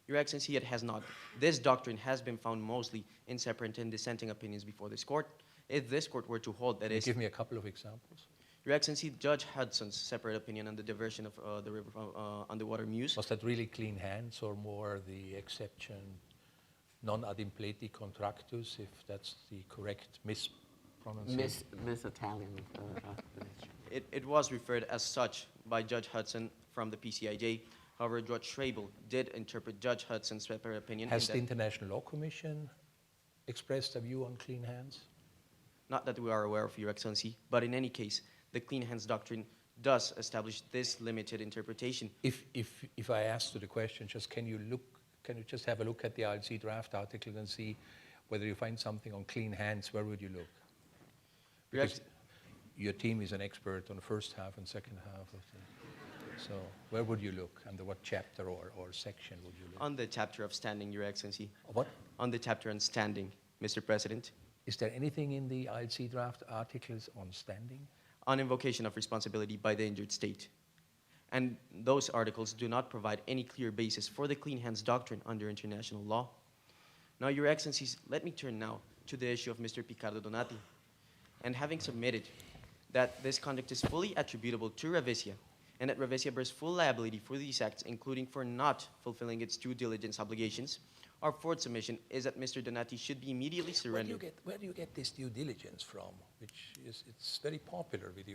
Your Excellency, it has not. This doctrine has been found mostly in separate and dissenting opinions before this court. If this court were to hold, that is... Give me a couple of examples. Your Excellency, Judge Hudson's separate opinion on the diversion of the river underwater Meuse. Was that really clean hands or more the exception non ad impleti contractus, if that's the correct mispronunciation? Miss Italian. It was referred as such by Judge Hudson from the PCIJ. However, Judge Schneebaum did interpret Judge Hudson's separate opinion. Has the International Law Commission expressed a view on clean hands? Not that we are aware of, Your Excellency, but in any case, the clean hands doctrine does establish this limited interpretation. If I ask you the question, can you just have a look at the ILC draft article and see whether you find something on clean hands? Where would you look? Because your team is an expert on the first half and second half of the, so where would you look? Under what chapter or section would you look? On the chapter of standing, Your Excellency. What? On the chapter on standing, Mr. President. Is there anything in the ILC draft articles on standing? On invocation of responsibility by the injured state. And those articles do not provide any clear basis for the clean hands doctrine under international law. Now, Your Excellencies, let me turn now to the issue of Mr. Picardo Donati. And having submitted that this conduct is fully attributable to Revesia, and that Revesia bears full liability for these acts, including for not fulfilling its due diligence obligations, our fourth submission is that Mr. Donati should be immediately surrendered. Where do you get this due diligence from? Which it's very popular with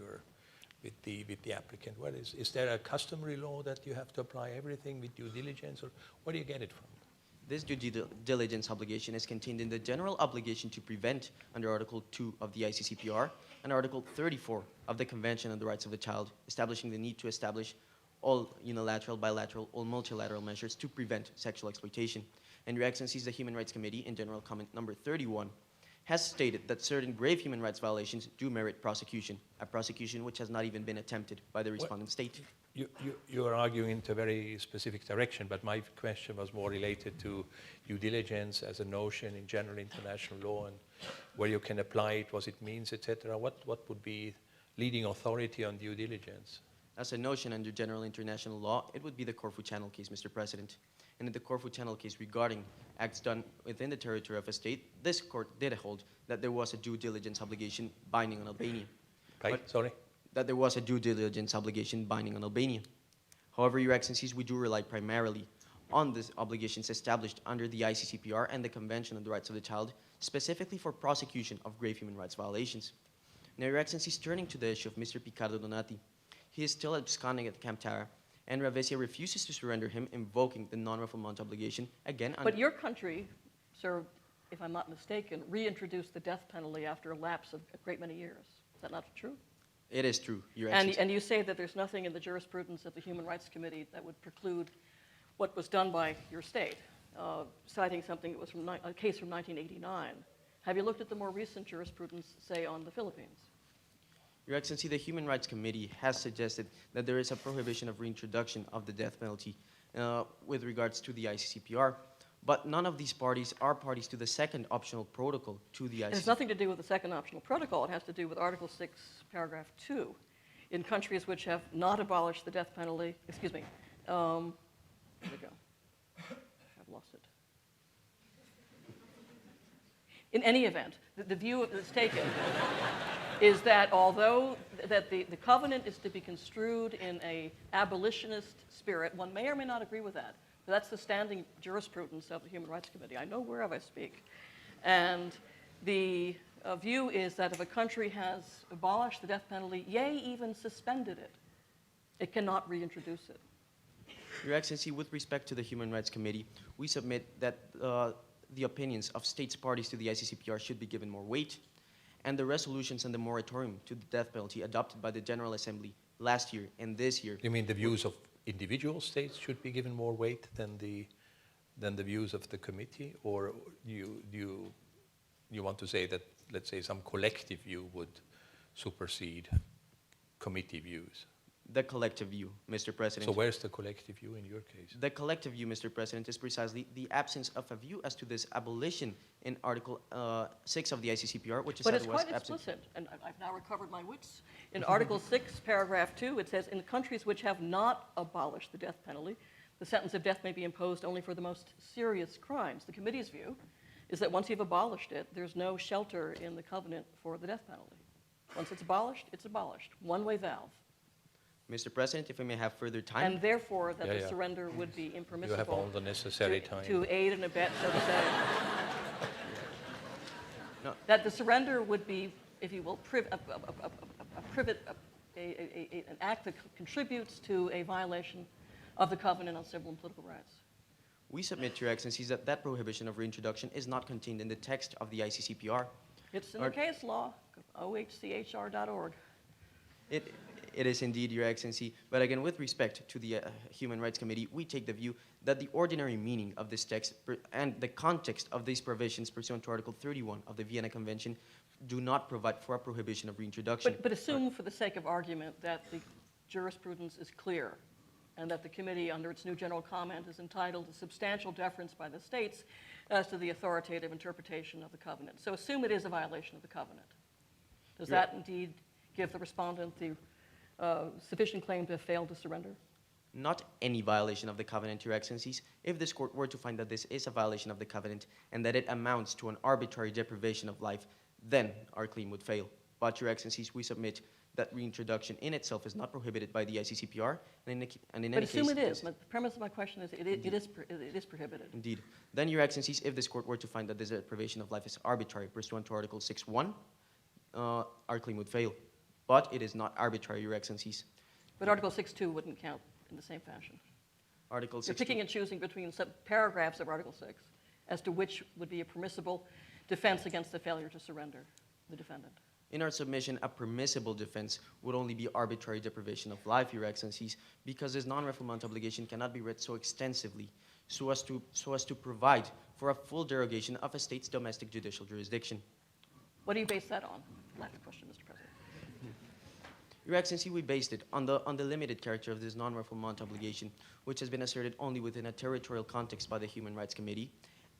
the applicant. Is there a customary law that you have to apply everything with due diligence, or where do you get it from? This due diligence obligation is contained in the general obligation to prevent under Article 2 of the ICCPR and Article 34 of the Convention on the Rights of the Child, establishing the need to establish all unilateral, bilateral, or multilateral measures to prevent sexual exploitation. And Your Excellencies, the Human Rights Committee, in General Comment number 31, has stated that certain grave human rights violations do merit prosecution, a prosecution which has not even been attempted by the respondent state. You are arguing into a very specific direction, but my question was more related to due diligence as a notion in general international law and where you can apply it, what it means, etc. What would be leading authority on due diligence? As a notion under general international law, it would be the Corfu Channel case, Mr. President. And in the Corfu Channel case regarding acts done within the territory of a state, this court did hold that there was a due diligence obligation binding on Albania. Right, sorry? That there was a due diligence obligation binding on Albania. However, Your Excellencies, we do rely primarily on the obligations established under the ICCPR and the Convention on the Rights of the Child, specifically for prosecution of grave human rights violations. Now, Your Excellencies, turning to the issue of Mr. Picardo Donati, he is still absconding at Camp Tara, and Ravessia refuses to surrender him, invoking the non-refoulement obligation again. But your country, sir, if I'm not mistaken, reintroduced the death penalty after a lapse of a great many years. Is that not true? It is true, Your Excellency. And you say that there's nothing in the jurisprudence of the Human Rights Committee that would preclude what was done by your state, citing something that was from a case from 1989. Have you looked at the more recent jurisprudence, say, on the Philippines? Your Excellency, the Human Rights Committee has suggested that there is a prohibition of reintroduction of the death penalty with regards to the ICCPR, but none of these parties are parties to the second optional protocol to the ICCPR. It has nothing to do with the second optional protocol. It has to do with Article 6, Paragraph 2. In countries which have not abolished the death penalty, excuse me, where'd it go? I've lost it. In any event, the view that's taken is that although that the covenant is to be construed in an abolitionist spirit, one may or may not agree with that. But that's the standing jurisprudence of the Human Rights Committee. I know whereof I speak. And the view is that if a country has abolished the death penalty, yea, even suspended it, it cannot reintroduce it. Your Excellency, with respect to the Human Rights Committee, we submit that the opinions of states parties to the ICCPR should be given more weight, and the resolutions and the moratorium to the death penalty adopted by the General Assembly last year and this year. You mean the views of individual states should be given more weight than the views of the committee, or you want to say that, let's say, some collective view would supersede committee views? The collective view, Mr. President. So where's the collective view in your case? The collective view, Mr. President, is precisely the absence of a view as to this abolition in Article 6 of the ICCPR, which is But it's otherwise quite absent. explicit, and I've now recovered my wits. In Article 6, Paragraph 2, it says, in countries which have not abolished the death penalty, the sentence of death may be imposed only for the most serious crimes. The committee's view is that once you've abolished it, there's no shelter in the covenant for the death penalty. Once it's abolished, it's abolished. One-way valve. Mr. President, if I may have further time. And therefore, that Yeah, the yeah. surrender would be impermissible. You have all the necessary time. To aid and abet, so to say. No. That the surrender would be, if you will, an act that contributes to a violation of the Covenant on Civil and Political Rights. We submit to Your Excellencies that that prohibition of reintroduction is not contained in the text of the ICCPR. It's in the case law, ohchr.org. It is indeed, Your Excellency. But again, with respect to the Human Rights Committee, we take the view that the ordinary meaning of this text and the context of these provisions pursuant to Article 31 of the Vienna Convention do not provide for a prohibition of reintroduction. But assume, for the sake of argument, that the jurisprudence is clear and that the committee, under its new general comment, is entitled to substantial deference by the states as to the authoritative interpretation of the covenant. So assume it is a violation of the covenant. Does that indeed give the respondent the sufficient claim to have failed to surrender? Not any violation of the covenant, Your Excellencies. If this court were to find that this is a violation of the covenant and that it amounts to an arbitrary deprivation of life, then our claim would fail. But, Your Excellencies, we submit that reintroduction in itself is not prohibited by the ICCPR, and in any But case... assume it is. The premise of my question is it is prohibited. Indeed. Then, Your Excellencies, if this court were to find that this deprivation of life is arbitrary pursuant to Article 6.1, our claim would fail. But it is not arbitrary, Your Excellencies. But Article 6.2 wouldn't count in the same fashion. Article 6. You're picking and choosing between paragraphs of Article 6 as to which would be a permissible defense against the failure to surrender the defendant. In our submission, a permissible defense would only be arbitrary deprivation of life, Your Excellencies, because this non-refoulement obligation cannot be read so extensively so as to provide for a full derogation of a state's domestic judicial jurisdiction. What do you base that on? Last question, Mr. President. Your Excellency, we based it on the limited character of this non-refoulement obligation, which has been asserted only within a territorial context by the Human Rights Committee,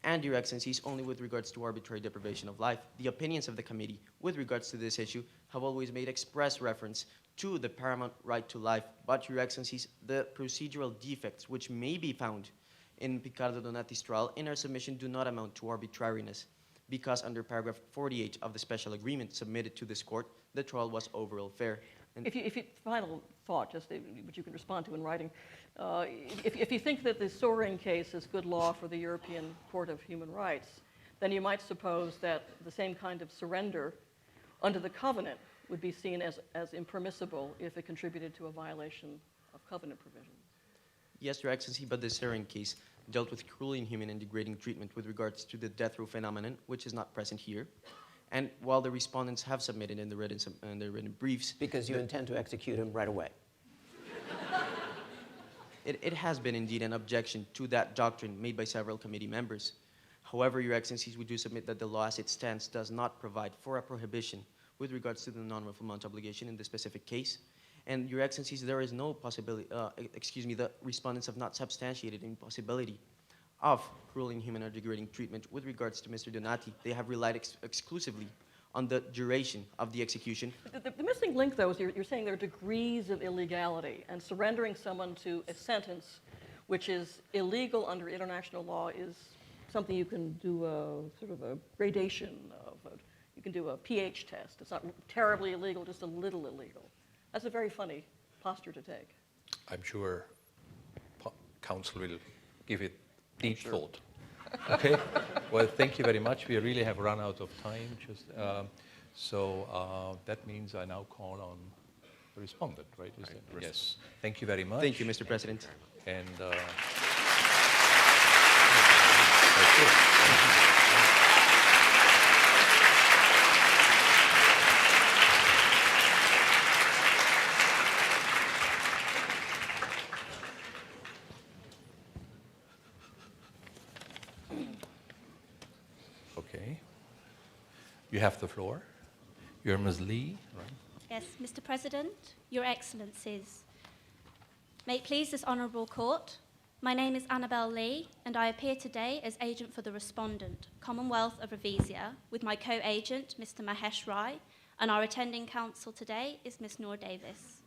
and, Your Excellencies, only with regards to arbitrary deprivation of life. The opinions of the committee with regards to this issue have always made express reference to the paramount right to life, but, Your Excellencies, the procedural defects which may be found in Picardo Donati's trial in our submission do not amount to arbitrariness, because under paragraph 48 of the special agreement submitted to this court, the trial was overall fair. And If you final thought, just which you can respond to in writing, if you think that the Soering case is good law for the European Court of Human Rights, then you might suppose that the same kind of surrender under the covenant would be seen as impermissible if it contributed to a violation of covenant provisions. Yes, Your Excellency, but the Soering case dealt with cruel, inhuman, and degrading treatment with regards to the death row phenomenon, which is not present here. And while the respondents have submitted in the written briefs, Because you intend to execute him right away. it has been indeed an objection to that doctrine made by several committee members. However, Your Excellencies, we do submit that the law as it stands does not provide for a prohibition with regards to the non-refoulement obligation in this specific case. And Your Excellencies, there is no possibility, the respondents have not substantiated any possibility of cruel, inhuman, or degrading treatment with regards to Mr. Donati. They have relied exclusively on the duration of the execution. The missing link, though, is you're saying there are degrees of illegality, and surrendering someone to a sentence which is illegal under international law is something you can do a sort of a gradation of. You can do a pH test. It's not terribly illegal, just a little illegal. That's a very funny posture to take. I'm sure council will give it deep thought. Okay. Well, thank you very much. We really have run out of time. So that means I now call on the respondent, right? Yes. Thank you very much. Thank you, Mr. President. And okay. You have the floor. You're Ms. Lee, right? Yes, Mr. President, Your Excellencies. May it please this honourable court, my name is Annabelle Lee, and I appear today as agent for the respondent, Commonwealth of Rhodesia, with my co-agent, Mr. Mahesh Rai, and our attending counsel today is Ms. Noor Davis.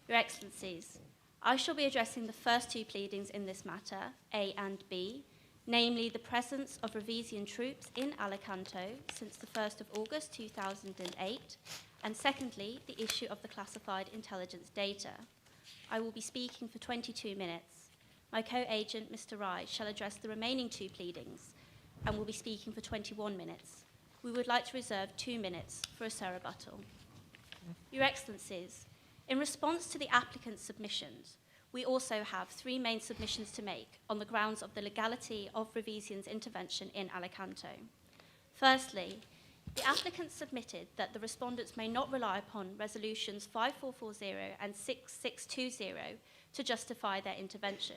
Your Excellencies, I shall be addressing the first two pleadings in this matter, A and B, namely the presence of Rhodesian troops in Alicanto since the 1st of August 2008, and secondly, the issue of the classified intelligence data. I will be speaking for 22 minutes. My co-agent, Mr. Rai, shall address the remaining two pleadings and will be speaking for 21 minutes. We would like to reserve 2 minutes for a surrebuttal. Your Excellencies, in response to the applicant's submissions, we also have 3 main submissions to make on the grounds of the legality of Rhodesian's intervention in Alicanto. Firstly, the applicant submitted that the respondents may not rely upon resolutions 5440 and 6620 to justify their intervention.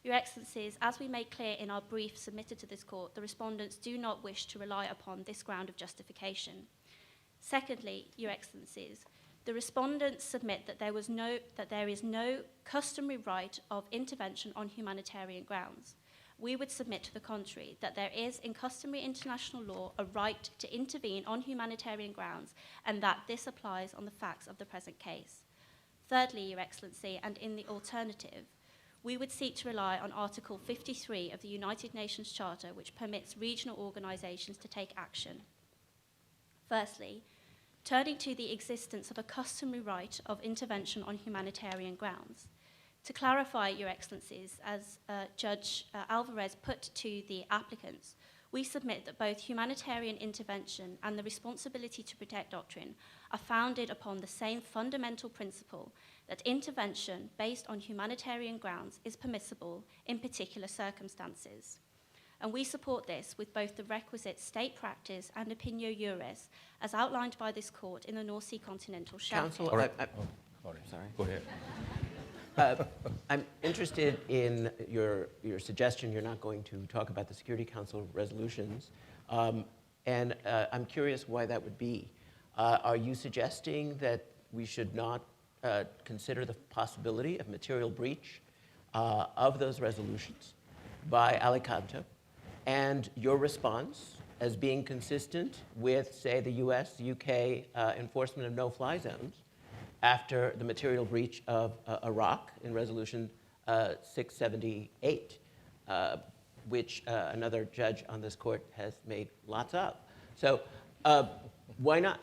Your Excellencies, as we made clear in our brief submitted to this court, the respondents do not wish to rely upon this ground of justification. Secondly, Your Excellencies, the respondents submit that there is no customary right of intervention on humanitarian grounds. We would submit to the contrary, that there is in customary international law a right to intervene on humanitarian grounds, and that this applies on the facts of the present case. Thirdly, Your Excellency, and in the alternative, we would seek to rely on Article 53 of the United Nations Charter, which permits regional organisations to take action. Firstly, turning to the existence of a customary right of intervention on humanitarian grounds. To clarify, Your Excellencies, as Judge Alvarez put to the applicants, we submit that both humanitarian intervention and the responsibility to protect doctrine are founded upon the same fundamental principle that intervention based on humanitarian grounds is permissible in particular circumstances. And we support this with both the requisite state practice and opinio juris as outlined by this court in the North Sea Continental Shelf. Counsel, Sorry. Go ahead. I'm interested in your suggestion you're not going to talk about the Security Council resolutions, and I'm curious why that would be. Are you suggesting that we should not consider the possibility of material breach of those resolutions by Alicanto, and your response as being consistent with, say, the US, UK enforcement of no-fly zones after the material breach of Iraq in Resolution 678, which another judge on this court has made lots of. So why not?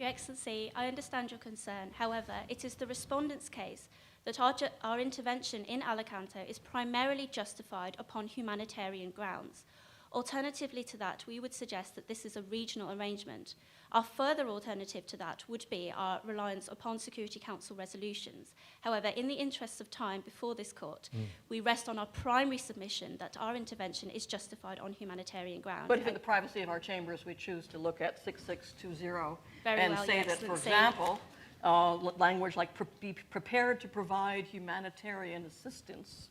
Your Excellency, I understand your concern. However, it is the respondent's case that our intervention in Alicante is primarily justified upon humanitarian grounds. Alternatively to that, we would suggest that this is a regional arrangement. Our further alternative to that would be our reliance upon Security Council resolutions. However, in the interests of time before this court, we rest on our primary submission that our intervention is justified on humanitarian grounds. But for the privacy of our chambers, we choose to look at 6620 Very and well, say Your that, for Excellency. example, language like be prepared to provide humanitarian assistance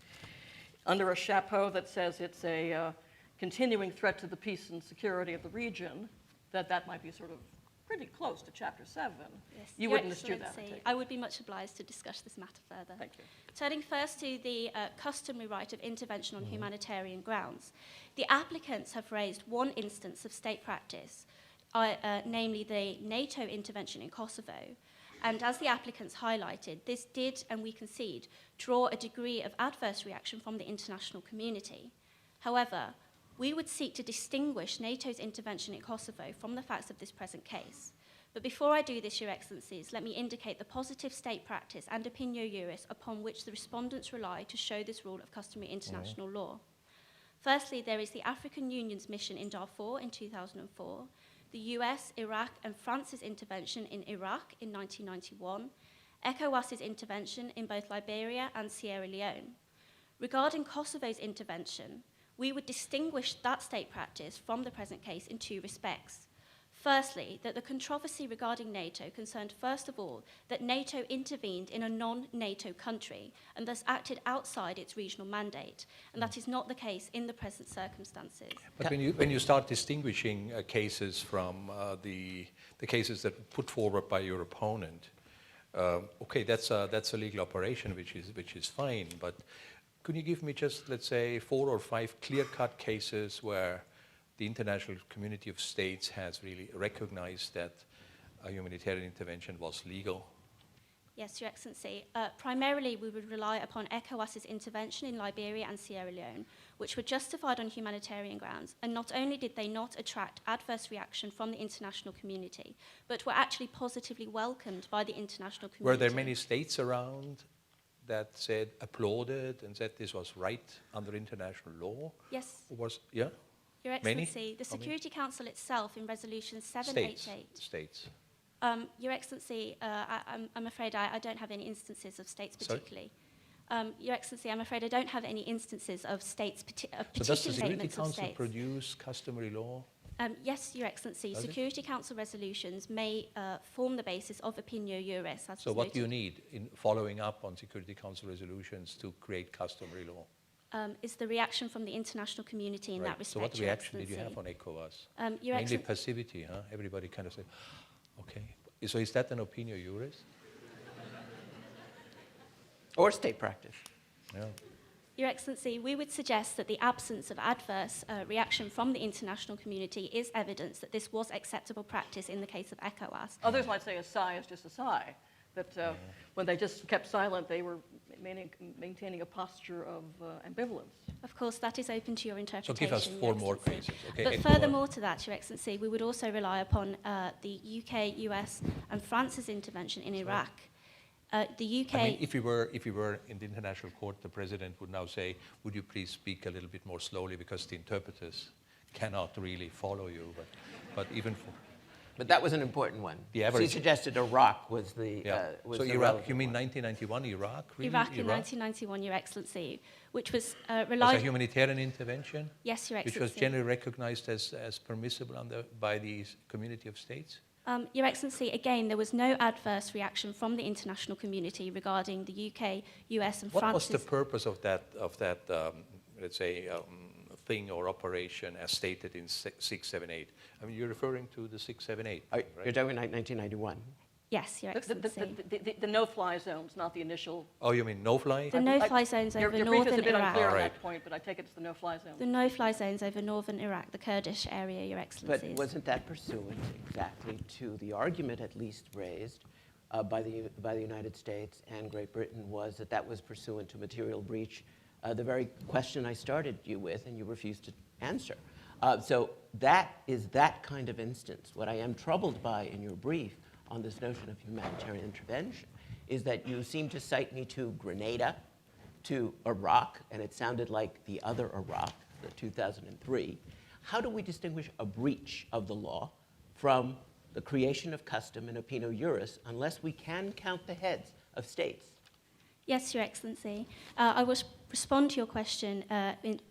under a chapeau that says it's a continuing threat to the peace and security of the region, that might be sort of pretty close to Chapter 7. Yes, You Your wouldn't eschew that, I Excellency, take I it. would be much obliged to discuss this matter further. Thank you. Turning first to the customary right of intervention on humanitarian grounds, the applicants have raised one instance of state practice, namely the NATO intervention in Kosovo. And as the applicants highlighted, this did, and we concede, draw a degree of adverse reaction from the international community. However, we would seek to distinguish NATO's intervention in Kosovo from the facts of this present case. But before I do this, Your Excellencies, let me indicate the positive state practice and opinio juris upon which the respondents rely to show this rule of customary international law. Firstly, there is the African Union's mission in Darfur in 2004, the US, Iraq, and France's intervention in Iraq in 1991, ECOWAS's intervention in both Liberia and Sierra Leone. Regarding Kosovo's intervention, we would distinguish that state practice from the present case in two respects. Firstly, that the controversy regarding NATO concerned, first of all, that NATO intervened in a non-NATO country and thus acted outside its regional mandate, and that is not the case in the present circumstances. But when you start distinguishing cases from the cases that were put forward by your opponent, okay, that's a legal operation, which is fine. But could you give me just, let's say, 4 or 5 clear-cut cases where the international community of states has really recognized that a humanitarian intervention was legal? Yes, Your Excellency. Primarily, we would rely upon ECOWAS's intervention in Liberia and Sierra Leone, which were justified on humanitarian grounds, and not only did they not attract adverse reaction from the international community, but were actually positively welcomed by the international community. Were there many states around that applauded and said this was right under international law? Yes. Yeah? Your Many? Excellency, the How many? Security Council itself in Resolution 788. States. Your Excellency, I'm afraid I don't have any instances of states Sorry? particularly. Your Excellency, I'm afraid I don't have any instances of states, So particular does the Security statements of Council states. produce customary law? Yes, Your Excellency. Does it? Security Council resolutions may form the basis of opinio juris. As So was what do you noted. need in following up on Security Council resolutions to create customary law? Is the reaction from the international community in that respect, So what Your reaction did you have Excellency. on ECOWAS? Your Mainly Excel- passivity, huh? Everybody kind of said, okay. So is that an opinio juris? Or state practice. Yeah. Your Excellency, we would suggest that the absence of adverse reaction from the international community is evidence that this was acceptable practice in the case of ECOWAS. Others might say a sigh is just a sigh, that when they just kept silent, they were maintaining a posture of ambivalence. Of course, that is open to your So interpretation. give us Your 4 more Excellency. cases. Okay, But and go on. furthermore to that, Your Excellency, we would also rely upon the UK, US, and France's intervention in Iraq. The UK. I mean, if we were in the international court, the president would now say, would you please speak a little bit more slowly because the interpreters cannot really follow you. But even for... But that was an important one. The average- She suggested Iraq was the Yeah. was So the Iraq, relevant you mean one. 1991 Iraq? Really? Iraq in 1991, Your Excellency, which was Was a relied. humanitarian intervention? Yes, Your Which Excellency. was generally recognized as permissible by the community of states? Your Excellency, again, there was no adverse reaction from the international community regarding the UK, US, and What was France's. the purpose of that let's say, thing or operation as stated in 678? I mean, you're referring to the 678, You're right? talking 1991. Yes, Your Excellency. The no-fly zones, not the initial. Oh, you mean no-fly? The no-fly zones Your over brief is a northern bit Iraq. unclear on Alright. that point, but I take it it's the no-fly zone. The no-fly zones over northern Iraq, the Kurdish area, Your But Excellencies. wasn't that pursuant exactly to the argument at least raised by the United States and Great Britain was that was pursuant to material breach, the very question I started you with and you refused to answer. So that is that kind of instance. What I am troubled by in your brief on this notion of humanitarian intervention is that you seem to cite me to Grenada, to Iraq, and it sounded like the other Iraq, the 2003. How do we distinguish a breach of the law from the creation of custom and opinio juris unless we can count the heads of states? Yes, Your Excellency. I will respond to your question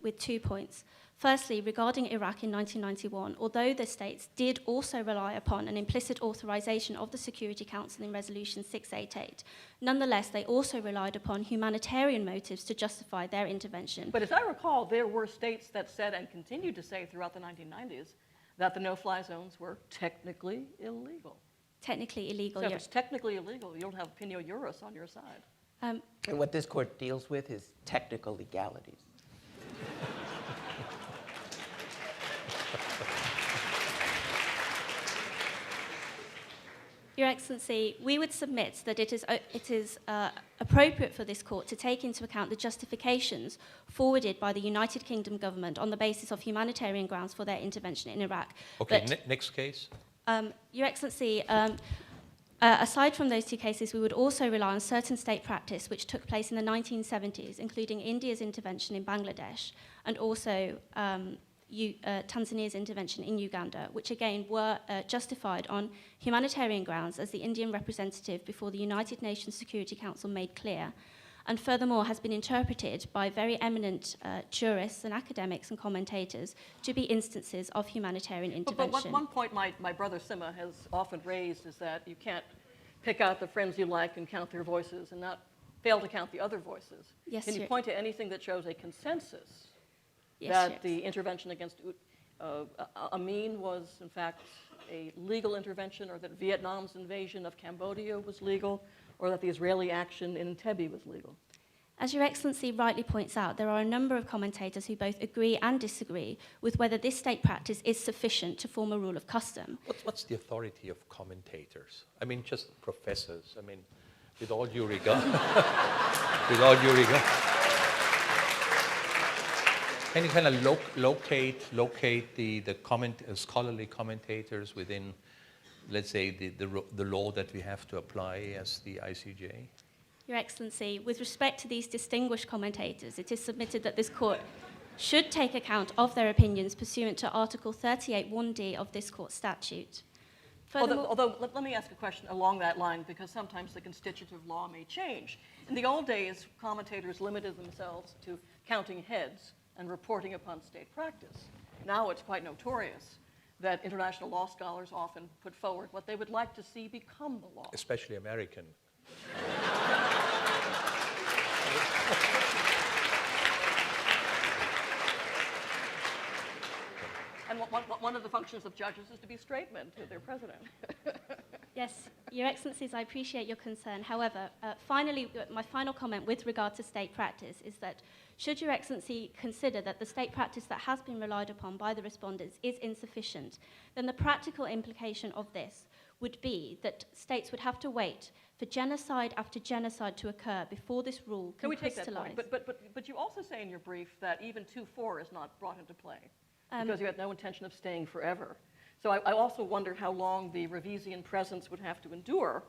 with 2 points. Firstly, regarding Iraq in 1991, although the states did also rely upon an implicit authorization of the Security Council in Resolution 688, nonetheless, they also relied upon humanitarian motives to justify their intervention. But as I recall, there were states that said and continued to say throughout the 1990s that the no-fly zones were technically illegal. Technically illegal. So if it's technically illegal, you don't have opinio juris on your side. And what this court deals with is technical legalities. Your Excellency, we would submit that it is appropriate for this court to take into account the justifications forwarded by the United Kingdom government on the basis of humanitarian grounds for their intervention in Iraq. Okay, next case. Your Excellency, aside from those 2 cases, we would also rely on certain state practice which took place in the 1970s, including India's intervention in Bangladesh and also Tanzania's intervention in Uganda, which again were justified on humanitarian grounds, as the Indian representative before the United Nations Security Council made clear, and furthermore has been interpreted by very eminent jurists and academics and commentators to be instances of humanitarian intervention. But one point my brother Simma has often raised is that you can't pick out the friends you like and count their voices and not fail to count the other voices. Yes, Can you point to anything that shows a consensus Yes, that the intervention against Amin was, in fact, a legal intervention, or that Vietnam's invasion of Cambodia was legal, or that the Israeli action in Entebbe was legal? As Your Excellency rightly points out, there are a number of commentators who both agree and disagree with whether this state practice is sufficient to form a rule of custom. What's the authority of commentators? I mean, just professors. I mean, with all due regard. With all due regard. Can you kind of locate the scholarly commentators within, let's say, the law that we have to apply as the ICJ? Your Excellency, with respect to these distinguished commentators, it is submitted that this court should take account of their opinions pursuant to Article 38(1)(d) of this court statute. Although let me ask a question along that line, because sometimes the constitutive law may change. In the old days, commentators limited themselves to counting heads and reporting upon state practice. Now it's quite notorious that international law scholars often put forward what they would like to see become the law. Especially American. And one of the functions of judges is to be straight men to their president. Yes, Your Excellencies, I appreciate your concern. However, finally, my final comment with regard to state practice is that should Your Excellency consider that the state practice that has been relied upon by the respondents is insufficient, then the practical implication of this would be that states would have to wait for genocide after genocide to occur before this rule can we take that crystallize. point? But you also say in your brief that even 2-4 is not brought into play because you had no intention of staying forever. So I also wonder how long the Revisian presence would have to endure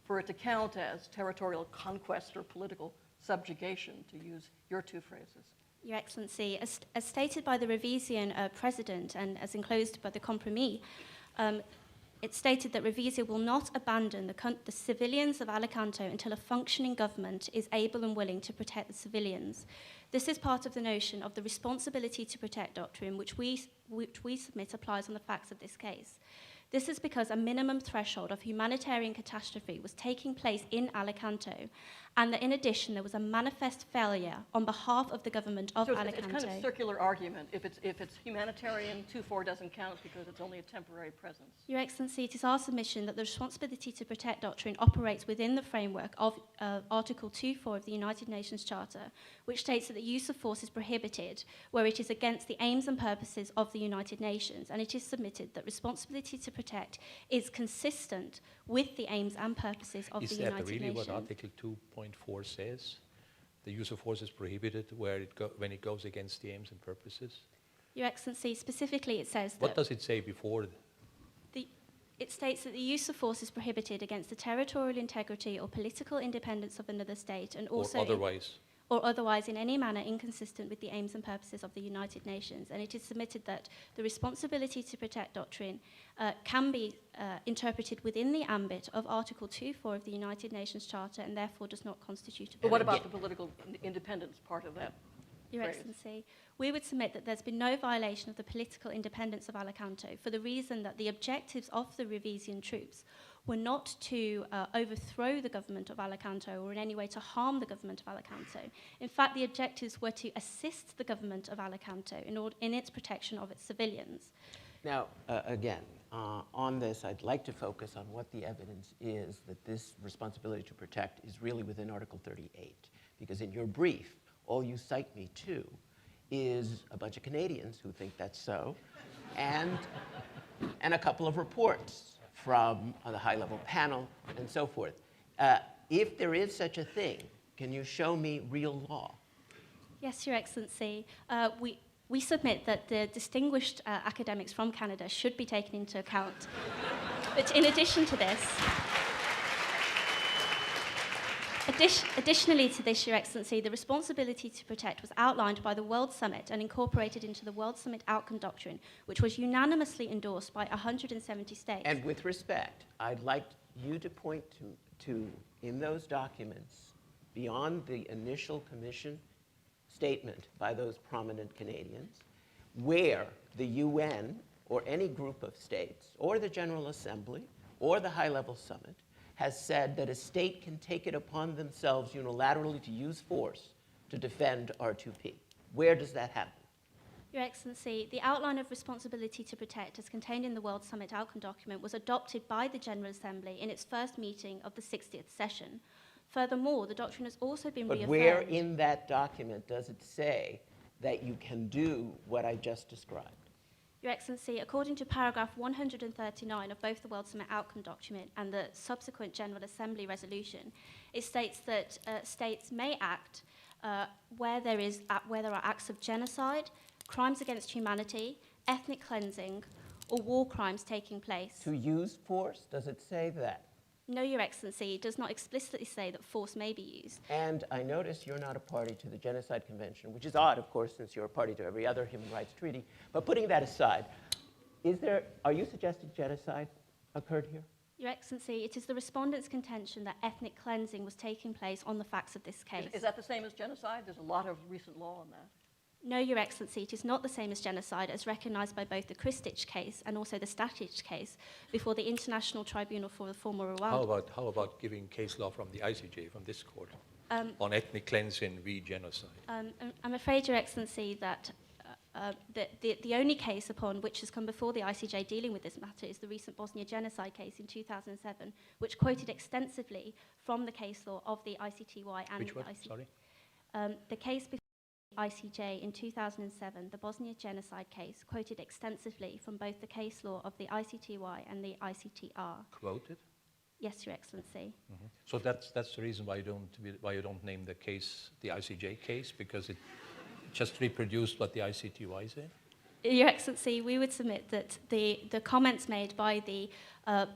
for it to count as territorial conquest or political subjugation, to use your 2 phrases. Your Excellency, as stated by the Revisian president and as enclosed by the compromis, it stated that Revisia will not abandon the civilians of Alicante until a functioning government is able and willing to protect the civilians. This is part of the notion of the responsibility to protect doctrine, which we submit applies on the facts of this case. This is because a minimum threshold of humanitarian catastrophe was taking place in Alicante, and that in addition there was a manifest failure on behalf of the government of Alicante. It's kind of a circular argument. If it's humanitarian, 2-4 doesn't count because it's only a temporary presence. Your Excellency, it is our submission that the responsibility to protect doctrine operates within the framework of Article 2.4 of the United Nations Charter, which states that the use of force is prohibited where it is against the aims and purposes of the United Nations, and it is submitted that responsibility to protect is consistent with the aims and purposes of the United Nations. Is that really what Article 2.4 says? The use of force is prohibited when it goes against the aims and purposes? Your Excellency, specifically it says that... What does it say before? It states that the use of force is prohibited against the territorial integrity or political independence of another state, and also or otherwise in any manner inconsistent with the aims and purposes of the United Nations. And it is submitted that the responsibility to protect doctrine can be interpreted within the ambit of Article 2.4 of the United Nations Charter, and therefore does not constitute a... But what about the political independence part of that? Your phrase? Excellency, we would submit that there's been no violation of the political independence of Alicanto for the reason that the objectives of the Revisian troops were not to overthrow the government of Alicanto or in any way to harm the government of Alicanto. In fact, the objectives were to assist the government of Alicanto in its protection of its civilians. Now, again, on this, I'd like to focus on what the evidence is that this responsibility to protect is really within Article 38. Because in your brief, all you cite me to is a bunch of Canadians who think that's so, and a couple of reports from the high-level panel and so forth. If there is such a thing, can you show me real law? Yes, Your Excellency. We submit that the distinguished academics from Canada should be taken into account. But in addition to this, additionally to this, Your Excellency, the responsibility to protect was outlined by the World Summit and incorporated into the World Summit Outcome Doctrine, which was unanimously endorsed by 170 states. And with respect, I'd like you to point to in those documents, beyond the initial commission statement by those prominent Canadians, where the UN or any group of states or the General Assembly or the high-level summit has said that a state can take it upon themselves unilaterally to use force to defend R2P. Where does that happen? Your Excellency, the outline of responsibility to protect as contained in the World Summit Outcome Document was adopted by the General Assembly in its first meeting of the 60th session. Furthermore, the doctrine has also been reaffirmed. But where in that document does it say that you can do what I just described? Your Excellency, according to paragraph 139 of both the World Summit Outcome Document and the subsequent General Assembly resolution, it states that states may act where there are acts of genocide, crimes against humanity, ethnic cleansing, or war crimes taking place. To use force, does it say that? No, Your Excellency, it does not explicitly say that force may be used. And I notice you're not a party to the Genocide Convention, which is odd, of course, since you're a party to every other human rights treaty. But putting that aside, are you suggesting genocide occurred here? Your Excellency, it is the respondent's contention that ethnic cleansing was taking place on the facts of this case. Is that the same as genocide? There's a lot of recent law on that. No, Your Excellency, it is not the same as genocide as recognised by both the Kristich case and also the Statich case before the International Tribunal for the Former Rwanda. How about giving case law from the ICJ, from this court, on ethnic cleansing v. genocide? I'm afraid, Your Excellency, that the only case upon which has come before the ICJ dealing with this matter is the recent Bosnia genocide case in 2007, which quoted extensively from the case law of the ICTY and Which the one? Sorry? The case before ICJ in 2007, the Bosnia genocide case, quoted extensively from both the case law of the ICTY and the ICTR. Quoted? Yes, Your Excellency. Mm-hmm. So that's the reason why you don't name the case the ICJ case, because it just reproduced what the ICTY said? Your Excellency, we would submit that the comments made by the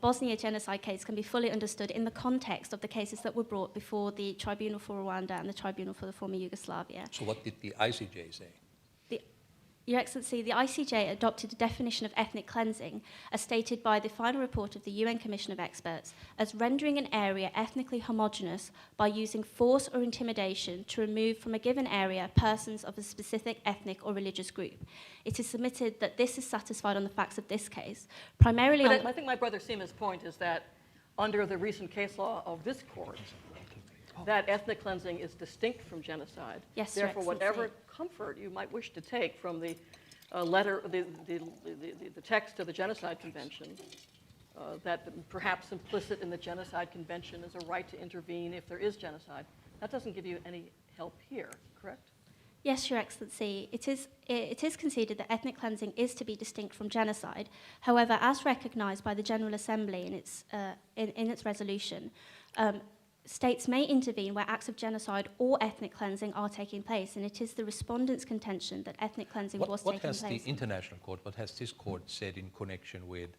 Bosnia genocide case can be fully understood in the context of the cases that were brought before the Tribunal for Rwanda and the Tribunal for the Former Yugoslavia. So what did the ICJ say? Your Excellency, the ICJ adopted a definition of ethnic cleansing, as stated by the final report of the UN Commission of Experts, as rendering an area ethnically homogeneous by using force or intimidation to remove from a given area persons of a specific ethnic or religious group. It is submitted that this is satisfied on the facts of this case, primarily But I think my brother Simma's point is that under the recent case law of this court, that ethnic cleansing is distinct from genocide. Yes, Your Therefore, Excellency. whatever comfort you might wish to take from the letter, the text of the Genocide Convention, that perhaps implicit in the Genocide Convention is a right to intervene if there is genocide, that doesn't give you any help here, correct? Yes, Your Excellency. It is conceded that ethnic cleansing is to be distinct from genocide. However, as recognised by the General Assembly in its resolution, states may intervene where acts of genocide or ethnic cleansing are taking place, and it is the respondent's contention that ethnic cleansing was taking place. What has the international court, what has this court said in connection with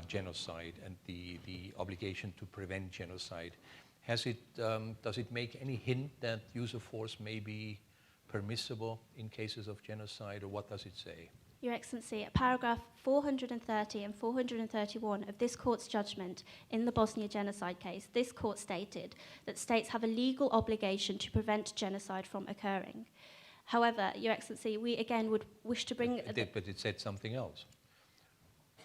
genocide and the obligation to prevent genocide. Does it make any hint that use of force may be permissible in cases of genocide, or what does it say? Your Excellency, at paragraph 430 and 431 of this court's judgment in the Bosnia genocide case, this court stated that states have a legal obligation to prevent genocide from occurring. However, Your Excellency, we again would wish to bring... But it said something else.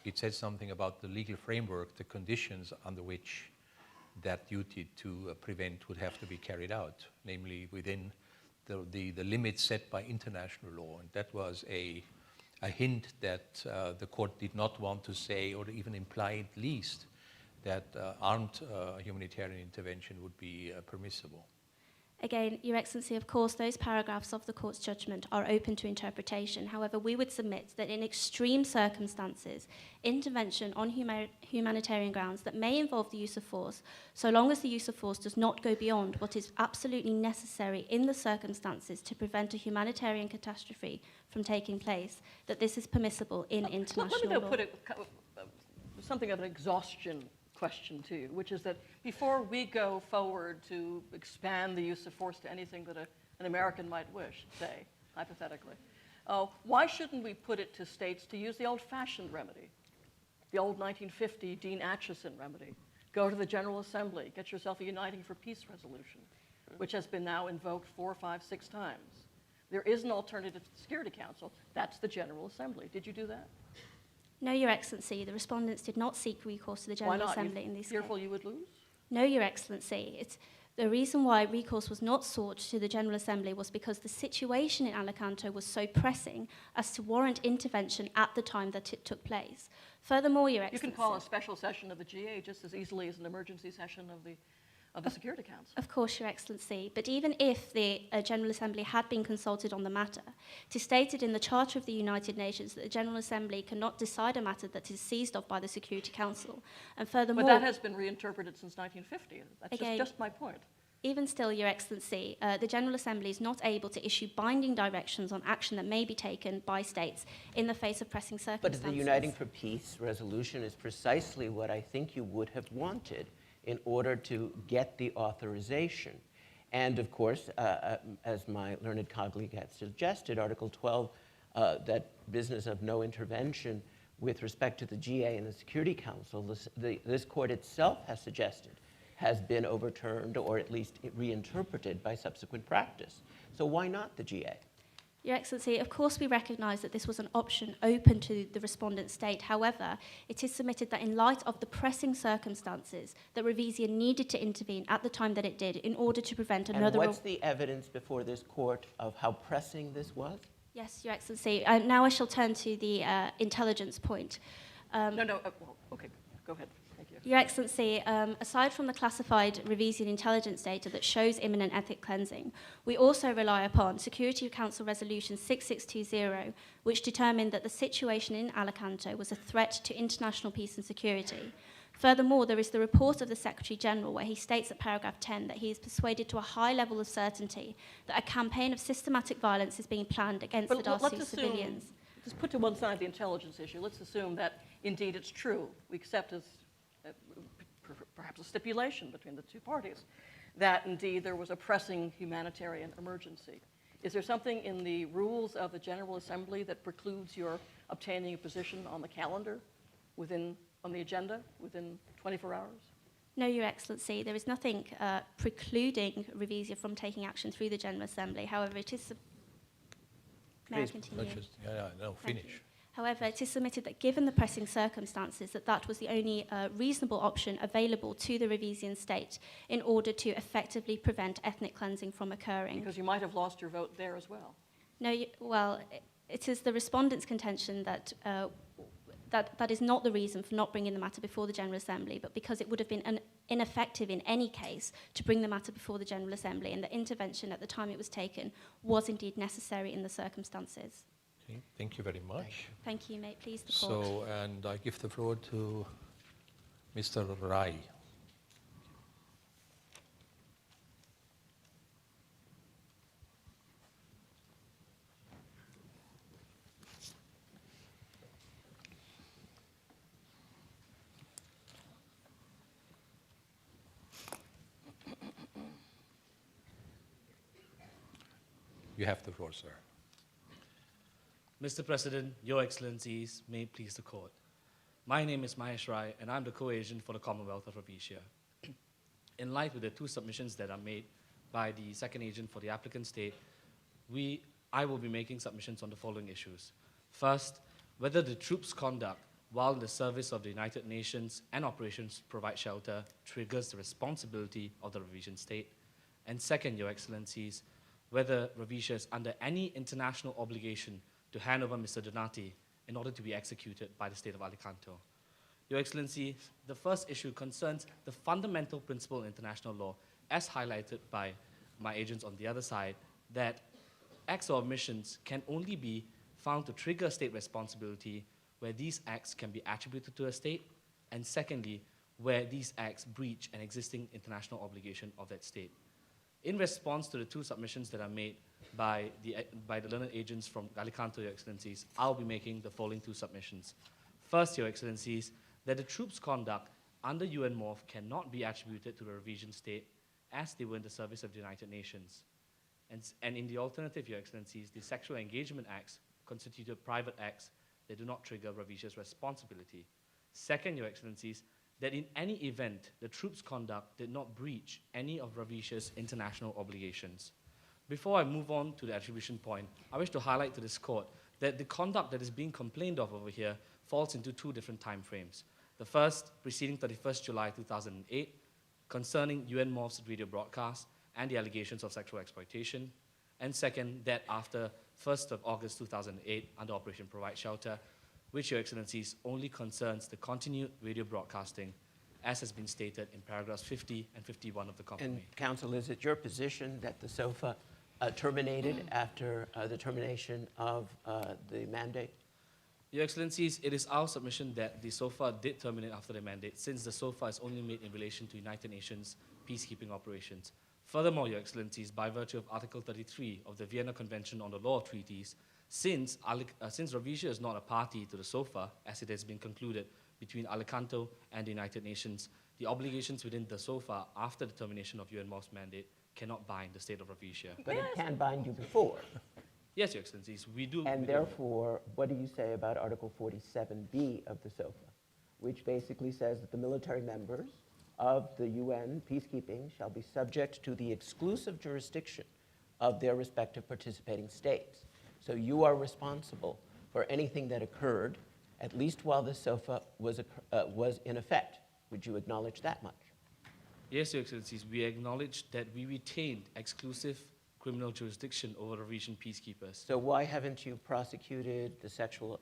It said something about the legal framework, the conditions under which that duty to prevent would have to be carried out, namely within the limits set by international law. And that was a hint that the court did not want to say, or even imply at least, that armed humanitarian intervention would be permissible. Again, Your Excellency, of course, those paragraphs of the court's judgment are open to interpretation. However, we would submit that in extreme circumstances, intervention on humanitarian grounds that may involve the use of force, so long as the use of force does not go beyond what is absolutely necessary in the circumstances to prevent a humanitarian catastrophe from taking place, that this is permissible in international law. Let me put something of an exhaustion question to you, which is that before we go forward to expand the use of force to anything that an American might wish, say, hypothetically, why shouldn't we put it to states to use the old-fashioned remedy, the old 1950 Dean Acheson remedy? Go to the General Assembly, get yourself a Uniting for Peace resolution, which has been now invoked 4, 5, 6 times. There is an alternative to the Security Council. That's the General Assembly. Did you do that? No, Your Excellency, the respondents did not seek recourse to the Why General not? Assembly in this case. Fearful you would lose? No, Your Excellency. It's the reason why recourse was not sought to the General Assembly was because the situation in Alicante was so pressing as to warrant intervention at the time that it took place. Furthermore, Your Excellency... You can call a special session of the GA just as easily as an emergency session of the Security Council. Of course, Your Excellency, but even if the General Assembly had been consulted on the matter, it is stated in the Charter of the United Nations that the General Assembly cannot decide a matter that is seized of by the Security Council. And furthermore... But that has been reinterpreted since 1950. That's again, just my point. Even still, Your Excellency, the General Assembly is not able to issue binding directions on action that may be taken by states in the face of pressing circumstances. But the Uniting for Peace resolution is precisely what I think you would have wanted in order to get the authorization. And of course, as my learned colleague had suggested, Article 12, that business of no intervention with respect to the GA and the Security Council, this court itself has suggested, has been overturned or at least reinterpreted by subsequent practice. So why not the GA? Your Excellency, of course we recognise that this was an option open to the respondent state. However, it is submitted that in light of the pressing circumstances, that Revizia needed to intervene at the time that it did in order to prevent another... And what's the evidence before this court of how pressing this was? Yes, Your Excellency. Now I shall turn to the intelligence point. Well, okay, go ahead. Thank you. Your Excellency, aside from the classified Revisian intelligence data that shows imminent ethnic cleansing, we also rely upon Security Council Resolution 6620, which determined that the situation in Alicante was a threat to international peace and security. Furthermore, there is the report of the Secretary-General where he states at paragraph 10 that he is persuaded to a high level of certainty that a campaign of systematic violence is being planned against the Darcy civilians. Let's put to one side the intelligence issue. Let's assume that indeed it's true. We accept as perhaps a stipulation between the two parties that indeed there was a pressing humanitarian emergency. Is there something in the rules of the General Assembly that precludes your obtaining a position on the calendar on the agenda within 24 hours? No, Your Excellency, there is nothing precluding Revizia from taking action through the General Assembly. However, it is... May I continue? Finish. However, it is submitted that given the pressing circumstances, that was the only reasonable option available to the Revisian state in order to effectively prevent ethnic cleansing from occurring. Because you might have lost your vote there as well. No, well, it is the respondent's contention that that is not the reason for not bringing the matter before the General Assembly, but because it would have been ineffective in any case to bring the matter before the General Assembly, and the intervention at the time it was taken was indeed necessary in the circumstances. Okay, thank you very much. Thank you. May it please the court. So, and I give the floor to Mr. Rai. You have the floor, sir. Mr. President, Your Excellencies, may it please the Court. My name is Mahesh Rai, and I'm the co-agent for the Commonwealth of Rhodesia. In light of the two submissions that are made by the second agent for the applicant state, I will be making submissions on the following issues. First, whether the troops' conduct while in the service of the United Nations and operations provide shelter triggers the responsibility of the Rhodesian state. And second, Your Excellencies, whether Rhodesia is under any international obligation to hand over Mr. Donati in order to be executed by the state of Alicante. Your Excellency, the first issue concerns the fundamental principle in international law, as highlighted by my agents on the other side, that acts or omissions can only be found to trigger state responsibility where these acts can be attributed to a state, and secondly, where these acts breach an existing international obligation of that state. In response to the two submissions that are made by the learned agents from Alicante, Your Excellencies, I'll be making the following two submissions. First, Your Excellencies, that the troops' conduct under UN MORPH cannot be attributed to the Rhodesian state as they were in the service of the United Nations. And in the alternative, Your Excellencies, the sexual engagement acts constituted private acts that do not trigger Rhodesia's responsibility. Second, Your Excellencies, that in any event, the troops' conduct did not breach any of Rhodesia's international obligations. Before I move on to the attribution point, I wish to highlight to this court that the conduct that is being complained of over here falls into two different time frames. The first, preceding 31st July 2008, concerning UN MORPH's radio broadcast and the allegations of sexual exploitation. And second, that after 1st of August 2008, under Operation Provide Shelter, which, Your Excellencies, only concerns the continued radio broadcasting, as has been stated in paragraphs 50 and 51 of the complaint. And counsel, is it your position that the SOFA terminated after the termination of the mandate? Your Excellencies, it is our submission that the SOFA did terminate after the mandate, since the SOFA is only made in relation to United Nations peacekeeping operations. Furthermore, Your Excellencies, by virtue of Article 33 of the Vienna Convention on the Law of Treaties, since Rhodesia is not a party to the SOFA, as it has been concluded between Alicante and the United Nations, the obligations within the SOFA after the termination of UN MORPH's mandate cannot bind the state of Rhodesia. But it can bind you before. Yes, Your Excellencies, we do. And therefore, what do you say about Article 47B of the SOFA, which basically says that the military members of the UN peacekeeping shall be subject to the exclusive jurisdiction of their respective participating states. So you are responsible for anything that occurred, at least while the SOFA was in effect. Would you acknowledge that much? Yes, Your Excellencies, we acknowledge that we retained exclusive criminal jurisdiction over the region peacekeepers. So why haven't you prosecuted the sexual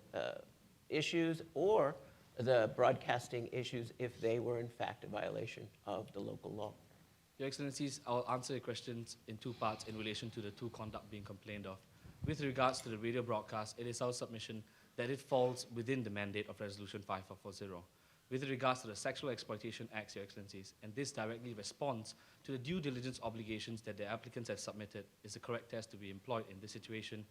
issues or the broadcasting issues if they were in fact a violation of the local law? Your Excellencies, I'll answer your questions in two parts in relation to the two conduct being complained of. With regards to the radio broadcast, it is our submission that it falls within the mandate of Resolution 5440. With regards to the Sexual Exploitation Acts, Your Excellencies, and this directly responds to the due diligence obligations that the applicants have submitted, is the correct test to be employed in this situation.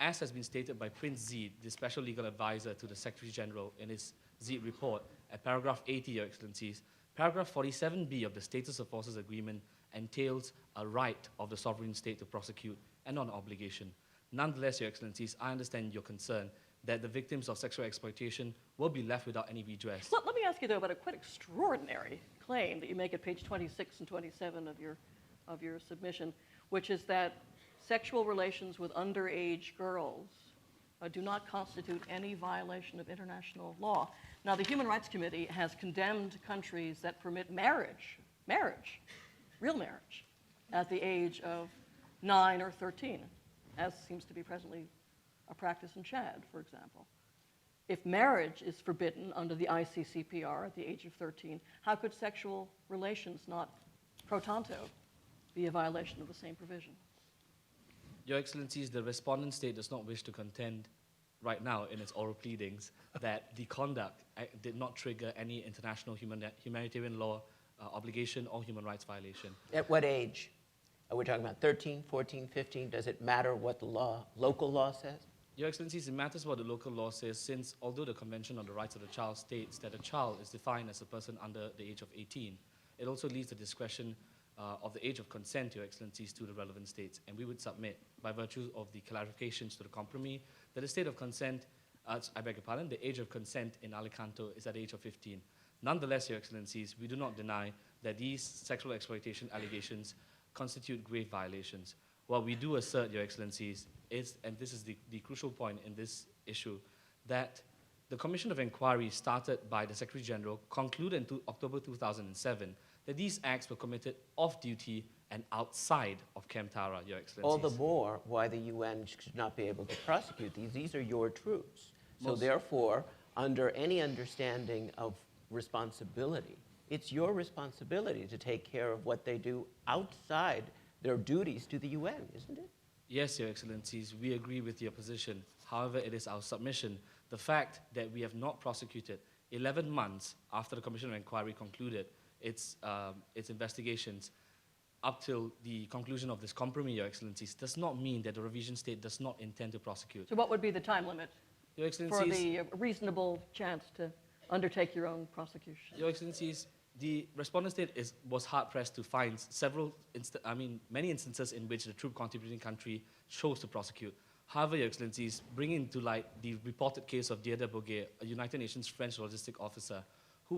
As has been stated by Prince Zeid, the Special Legal Advisor to the Secretary General in his Zeid report, at paragraph 80, Your Excellencies, paragraph 47B of the Status of Forces Agreement entails a right of the sovereign state to prosecute and not an obligation. Nonetheless, Your Excellencies, I understand your concern that the victims of sexual exploitation will be left without any redress. Let me ask you, though, about a quite extraordinary claim that you make at page 26 and 27 of your submission, which is that sexual relations with underage girls do not constitute any violation of international law. Now, the Human Rights Committee has condemned countries that permit marriage, real marriage, at the age of 9 or 13, as seems to be presently a practice in Chad, for example. If marriage is forbidden under the ICCPR at the age of 13, how could sexual relations not pro tanto be a violation of the same provision? Your Excellencies, the respondent state does not wish to contend right now in its oral pleadings that the conduct did not trigger any international humanitarian law obligation or human rights violation. At what age? Are we talking about 13, 14, 15? Does it matter what the local law says? Your Excellencies, it matters what the local law says, since although the Convention on the Rights of the Child states that a child is defined as a person under the age of 18, it also leaves the discretion of the age of consent, Your Excellencies, to the relevant states. And we would submit, by virtue of the clarifications to the compromise, that the state of consent, I beg your pardon, the age of consent in Alicanto is at the age of 15. Nonetheless, Your Excellencies, we do not deny that these sexual exploitation allegations constitute grave violations. What we do assert, Your Excellencies, is, and this is the crucial point in this issue, that the Commission of Inquiry started by the Secretary General concluded in October 2007 that these acts were committed off-duty and outside of Camp Tara, Your Excellencies. All the more why the UN should not be able to prosecute these. These are your troops. So therefore, under any understanding of responsibility, it's your responsibility to take care of what they do outside their duties to the UN, isn't it? Yes, Your Excellencies, we agree with your position. However, it is our submission, the fact that we have not prosecuted 11 months after the Commission of Inquiry concluded its investigations up till the conclusion of this compromise, Your Excellencies, does not mean that the revision state does not intend to prosecute. So what would be the time limit Your for Excellencies, the reasonable chance to undertake your own prosecution? Your Excellencies, the respondent state was hard-pressed to find many instances in which the troop contributing country chose to prosecute. However, Your Excellencies, bringing to light the reported case of Diane Boye, a United Nations French logistic officer, who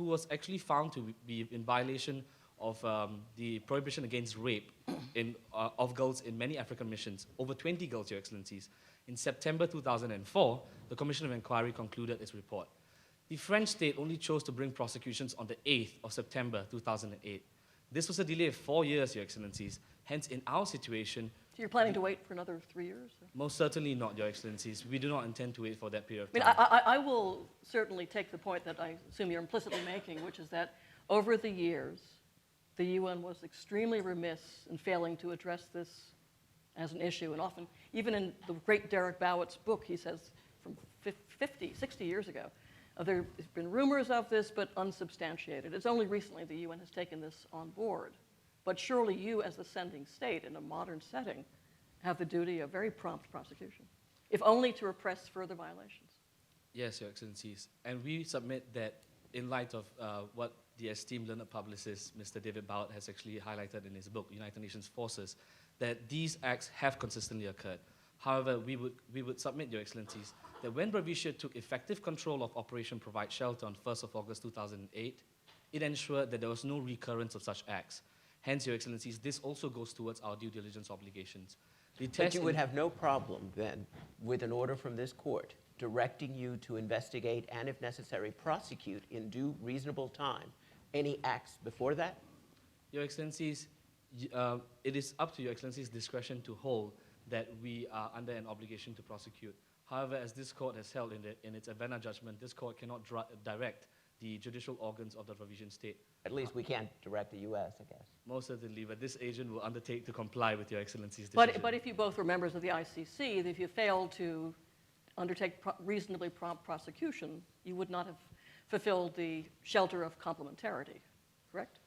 was actually found to be in violation of the prohibition against rape of girls in many African missions, over 20 girls, Your Excellencies. In September 2004, the Commission of Inquiry concluded its report. The French state only chose to bring prosecutions on the 8th of September 2008. This was a delay of 4 years, Your Excellencies. Hence, in our situation... So you're planning to wait for another 3 years? Or? Most certainly not, Your Excellencies. We do not intend to wait for that period of I time. mean, I will certainly take the point that I assume you're implicitly making, which is that over the years, the UN was extremely remiss in failing to address this as an issue. And often, even in the great Derek Bowett's book, he says from 60 years ago, there's been rumors of this, but unsubstantiated. It's only recently the UN has taken this on board. But surely you, as the sending state in a modern setting, have the duty of very prompt prosecution, if only to repress further violations. Yes, Your Excellencies. And we submit that in light of what the esteemed learned publicist, Mr. David Bowett, has actually highlighted in his book, United Nations Forces, that these acts have consistently occurred. However, we would submit, Your Excellencies, that when Brewer took effective control of Operation Provide Shelter on 1st of August 2008, it ensured that there was no recurrence of such acts. Hence, Your Excellencies, this also goes towards our due diligence obligations. But you would have no problem then with an order from this court directing you to investigate and, if necessary, prosecute in due reasonable time any acts before that? Your Excellencies, it is up to Your Excellencies' discretion to hold that we are under an obligation to prosecute. However, as this court has held in its Avena judgment, this court cannot direct the judicial organs of the revision state. At least we can't direct the U.S., I guess. Most certainly, but this agent will undertake to comply with Your Excellency's decision. But if you both were members of the ICC, if you failed to undertake reasonably prompt prosecution, you would not have fulfilled the shelter of complementarity, correct?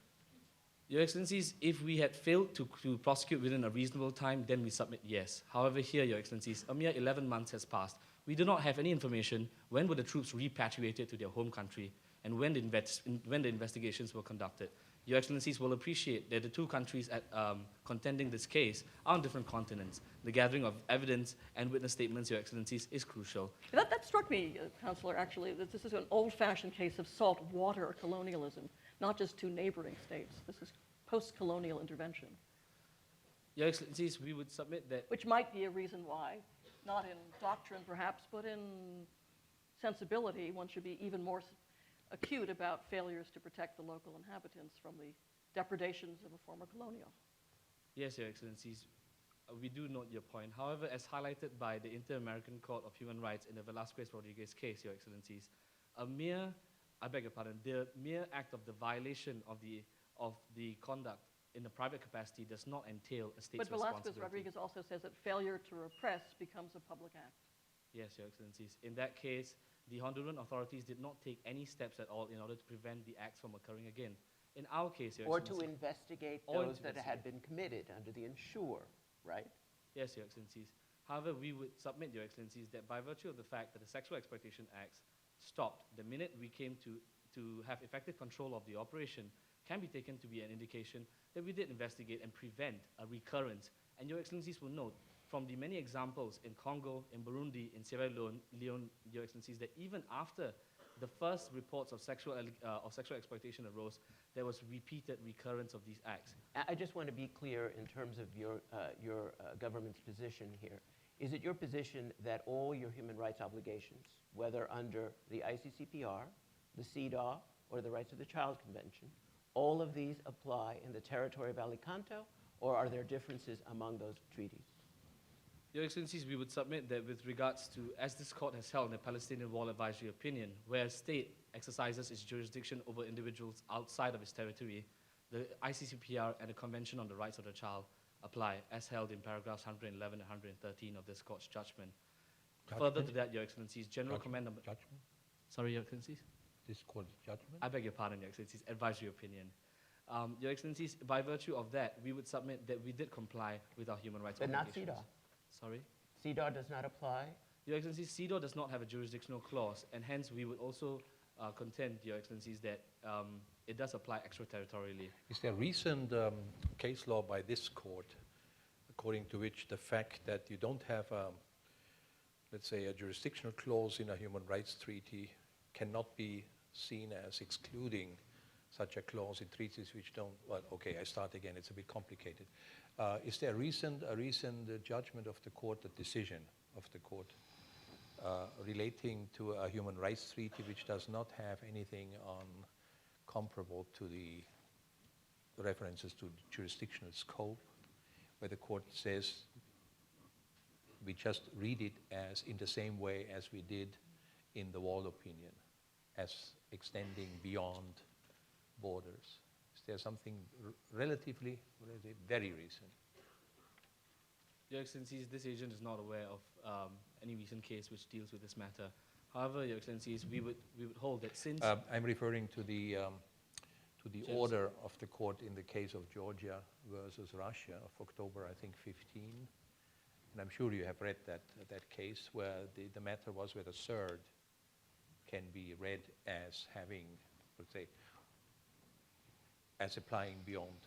Your Excellencies, if we had failed to prosecute within a reasonable time, then we submit yes. However, here, Your Excellencies, a mere 11 months has passed. We do not have any information when were the troops repatriated to their home country and when the investigations were conducted. Your Excellencies will appreciate that the two countries contending this case are on different continents. The gathering of evidence and witness statements, Your Excellencies, is crucial. That struck me, Counselor, actually, that this is an old-fashioned case of salt water colonialism, not just two neighboring states. This is post-colonial intervention. Your Excellencies, we would submit that... Which might be a reason why, not in doctrine perhaps, but in sensibility, one should be even more acute about failures to protect the local inhabitants from the depredations of a former colonial. Yes, Your Excellencies, we do note your point. However, as highlighted by the Inter-American Court of Human Rights in the Velasquez-Rodriguez case, Your Excellencies, the mere act of the violation of the conduct in a private capacity does not entail a state's responsibility. But Velasquez-Rodriguez also says that failure to repress becomes a public act. Yes, Your Excellencies. In that case, the Honduran authorities did not take any steps at all in order to prevent the acts from occurring again. In our case, Your Excellencies... Or to investigate those that had been committed under the ensure, right? Yes, Your Excellencies. However, we would submit, Your Excellencies, that by virtue of the fact that the Sexual Exploitation Acts stopped the minute we came to have effective control of the operation, can be taken to be an indication that we did investigate and prevent a recurrence. And Your Excellencies will note from the many examples in Congo, in Burundi, in Sierra Leone, Your Excellencies, that even after the first reports of sexual exploitation arose, there was repeated recurrence of these acts. I just want to be clear in terms of your government's position here. Is it your position that all your human rights obligations, whether under the ICCPR, the CEDAW, or the Rights of the Child Convention, all of these apply in the territory of Alicanto, or are there differences among those treaties? Your Excellencies, we would submit that with regards to, as this court has held in the Palestinian Wall Advisory Opinion, where a state exercises its jurisdiction over individuals outside of its territory, the ICCPR and the Convention on the Rights of the Child apply, as held in paragraphs 111 and 113 of this court's judgment. Further to that, Your Excellencies, General Command... Judgment? Sorry, Your Excellencies? This court's judgment? I beg your pardon, Your Excellencies, advisory opinion. Your Excellencies, by virtue of that, we would submit that we did comply with our human rights But not obligations. CEDAW. Sorry? CEDAW does not apply? Your Excellencies, CEDAW does not have a jurisdictional clause, and hence we would also contend, Your Excellencies, that it does apply extraterritorially. Is there recent case law by this court, according to which the fact that you don't have, let's say, a jurisdictional clause in a human rights treaty cannot be seen as excluding such a clause in treaties which don't, well, okay, I start again, it's a bit complicated. Is there a recent judgment of the court, a decision of the court, relating to a human rights treaty which does not have anything on comparable to the references to the jurisdictional scope, where the court says we just read it as in the same way as we did in the Wall opinion, as extending beyond borders? Is there something relatively very recent? Your Excellencies, this agent is not aware of any recent case which deals with this matter. However, Your Excellencies, we would hold that since... I'm referring to the order of the court in the case of Georgia versus Russia of October, I think, 15. And I'm sure you have read that case where the matter was whether third can be read as having, let's say, as applying beyond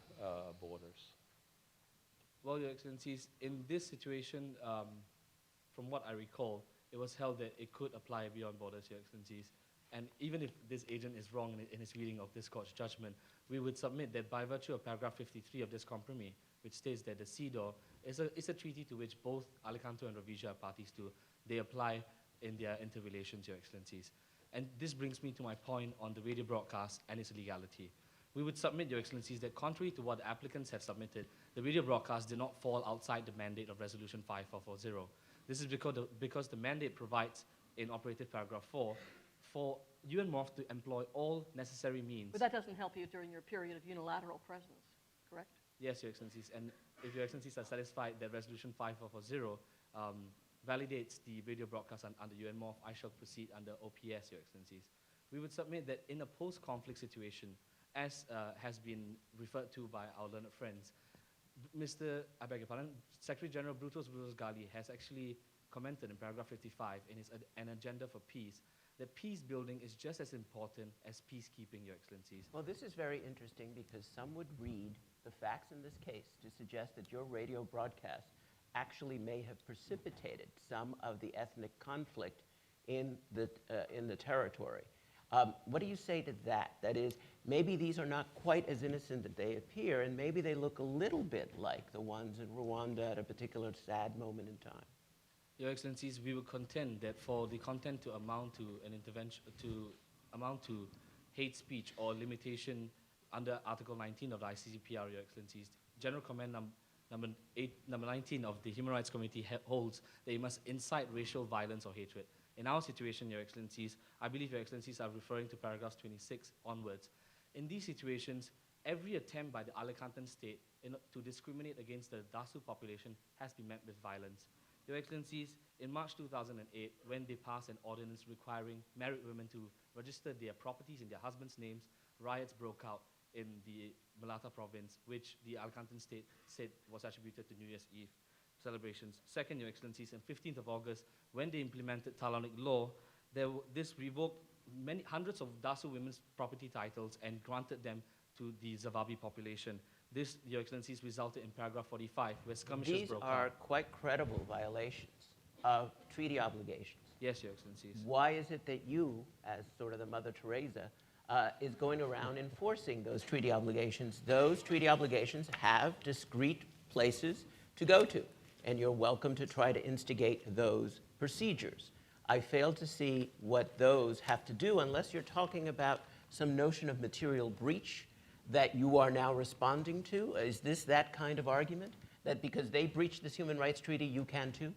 borders. Well, Your Excellencies, in this situation, from what I recall, it was held that it could apply beyond borders, Your Excellencies. And even if this agent is wrong in his reading of this court's judgment, we would submit that by virtue of paragraph 53 of this compromise, which states that the CEDAW is a treaty to which both Alicanto and Rhodesia are parties to, they apply in their interrelations, Your Excellencies. And this brings me to my point on the radio broadcast and its legality. We would submit, Your Excellencies, that contrary to what the applicants have submitted, the radio broadcast did not fall outside the mandate of Resolution 5440. This is because the mandate provides, in operative paragraph 4, for UNMORPH to employ all necessary means. But that doesn't help you during your period of unilateral presence, correct? Yes, Your Excellencies. And if Your Excellencies are satisfied that Resolution 5440 validates the radio broadcast under UNMORPH, I shall proceed under OPS, Your Excellencies. We would submit that in a post-conflict situation, as has been referred to by our learned friends, I beg your pardon, Secretary General Brutus Gali has actually commented in paragraph 55 in his An Agenda for Peace that peace building is just as important as peacekeeping, Your Excellencies. Well, this is very interesting because some would read the facts in this case to suggest that your radio broadcast actually may have precipitated some of the ethnic conflict in the territory. What do you say to that? That is, maybe these are not quite as innocent as they appear, and maybe they look a little bit like the ones in Rwanda at a particular sad moment in time. Your Excellencies, we would contend that for the content to amount to an intervention, to amount to hate speech or limitation under Article 19 of the ICCPR, Your Excellencies, General Command number 19 of the Human Rights Committee holds that it must incite racial violence or hatred. In our situation, Your Excellencies, I believe Your Excellencies are referring to paragraphs 26 onwards. In these situations, every attempt by the Alicantan state to discriminate against the Dasu population has been met with violence. Your Excellencies, in March 2008, when they passed an ordinance requiring married women to register their properties in their husbands' names, riots broke out in the Malata province, which the Alicantan state said was attributed to New Year's Eve celebrations. Second, Your Excellencies, on 15th of August, when they implemented Talonic law, this revoked hundreds of Dasu women's property titles and granted them to the Zavabi population. This, Your Excellencies, resulted in paragraph 45, where skirmishes These broke are out. quite credible violations of treaty obligations. Yes, Your Excellencies. Why is it that you, as sort of the Mother Teresa, is going around enforcing those treaty obligations? Those treaty obligations have discrete places to go to, and you're welcome to try to instigate those procedures. I fail to see what those have to do unless you're talking about some notion of material breach that you are now responding to. Is this that kind of argument, that because they breached this human rights treaty, you can too?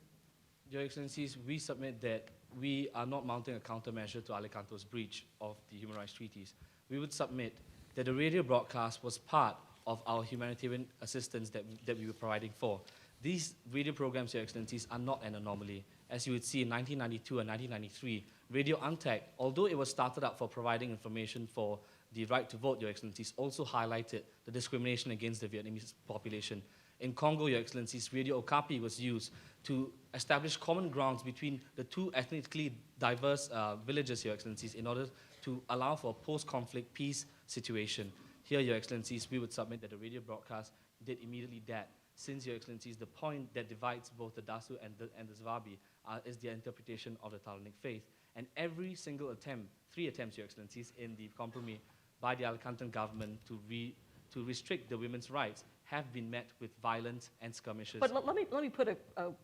Your Excellencies, we submit that we are not mounting a countermeasure to Alicanto's breach of the human rights treaties. We would submit that the radio broadcast was part of our humanitarian assistance that we were providing for. These radio programs, Your Excellencies, are not an anomaly. As you would see in 1992 and 1993, Radio Untact, although it was started up for providing information for the right to vote, Your Excellencies, also highlighted the discrimination against the Vietnamese population. In Congo, Your Excellencies, Radio Okapi was used to establish common grounds between the two ethnically diverse villages, Your Excellencies, in order to allow for a post-conflict peace situation. Here, Your Excellencies, we would submit that the radio broadcast did immediately that, since, Your Excellencies, the point that divides both the Dasu and the Zwabi is the interpretation of the Talmudic faith. And every single attempt, 3 attempts, Your Excellencies, in the compromise by the Alicantan government to restrict the women's rights have been met with violence and skirmishes. But let me put a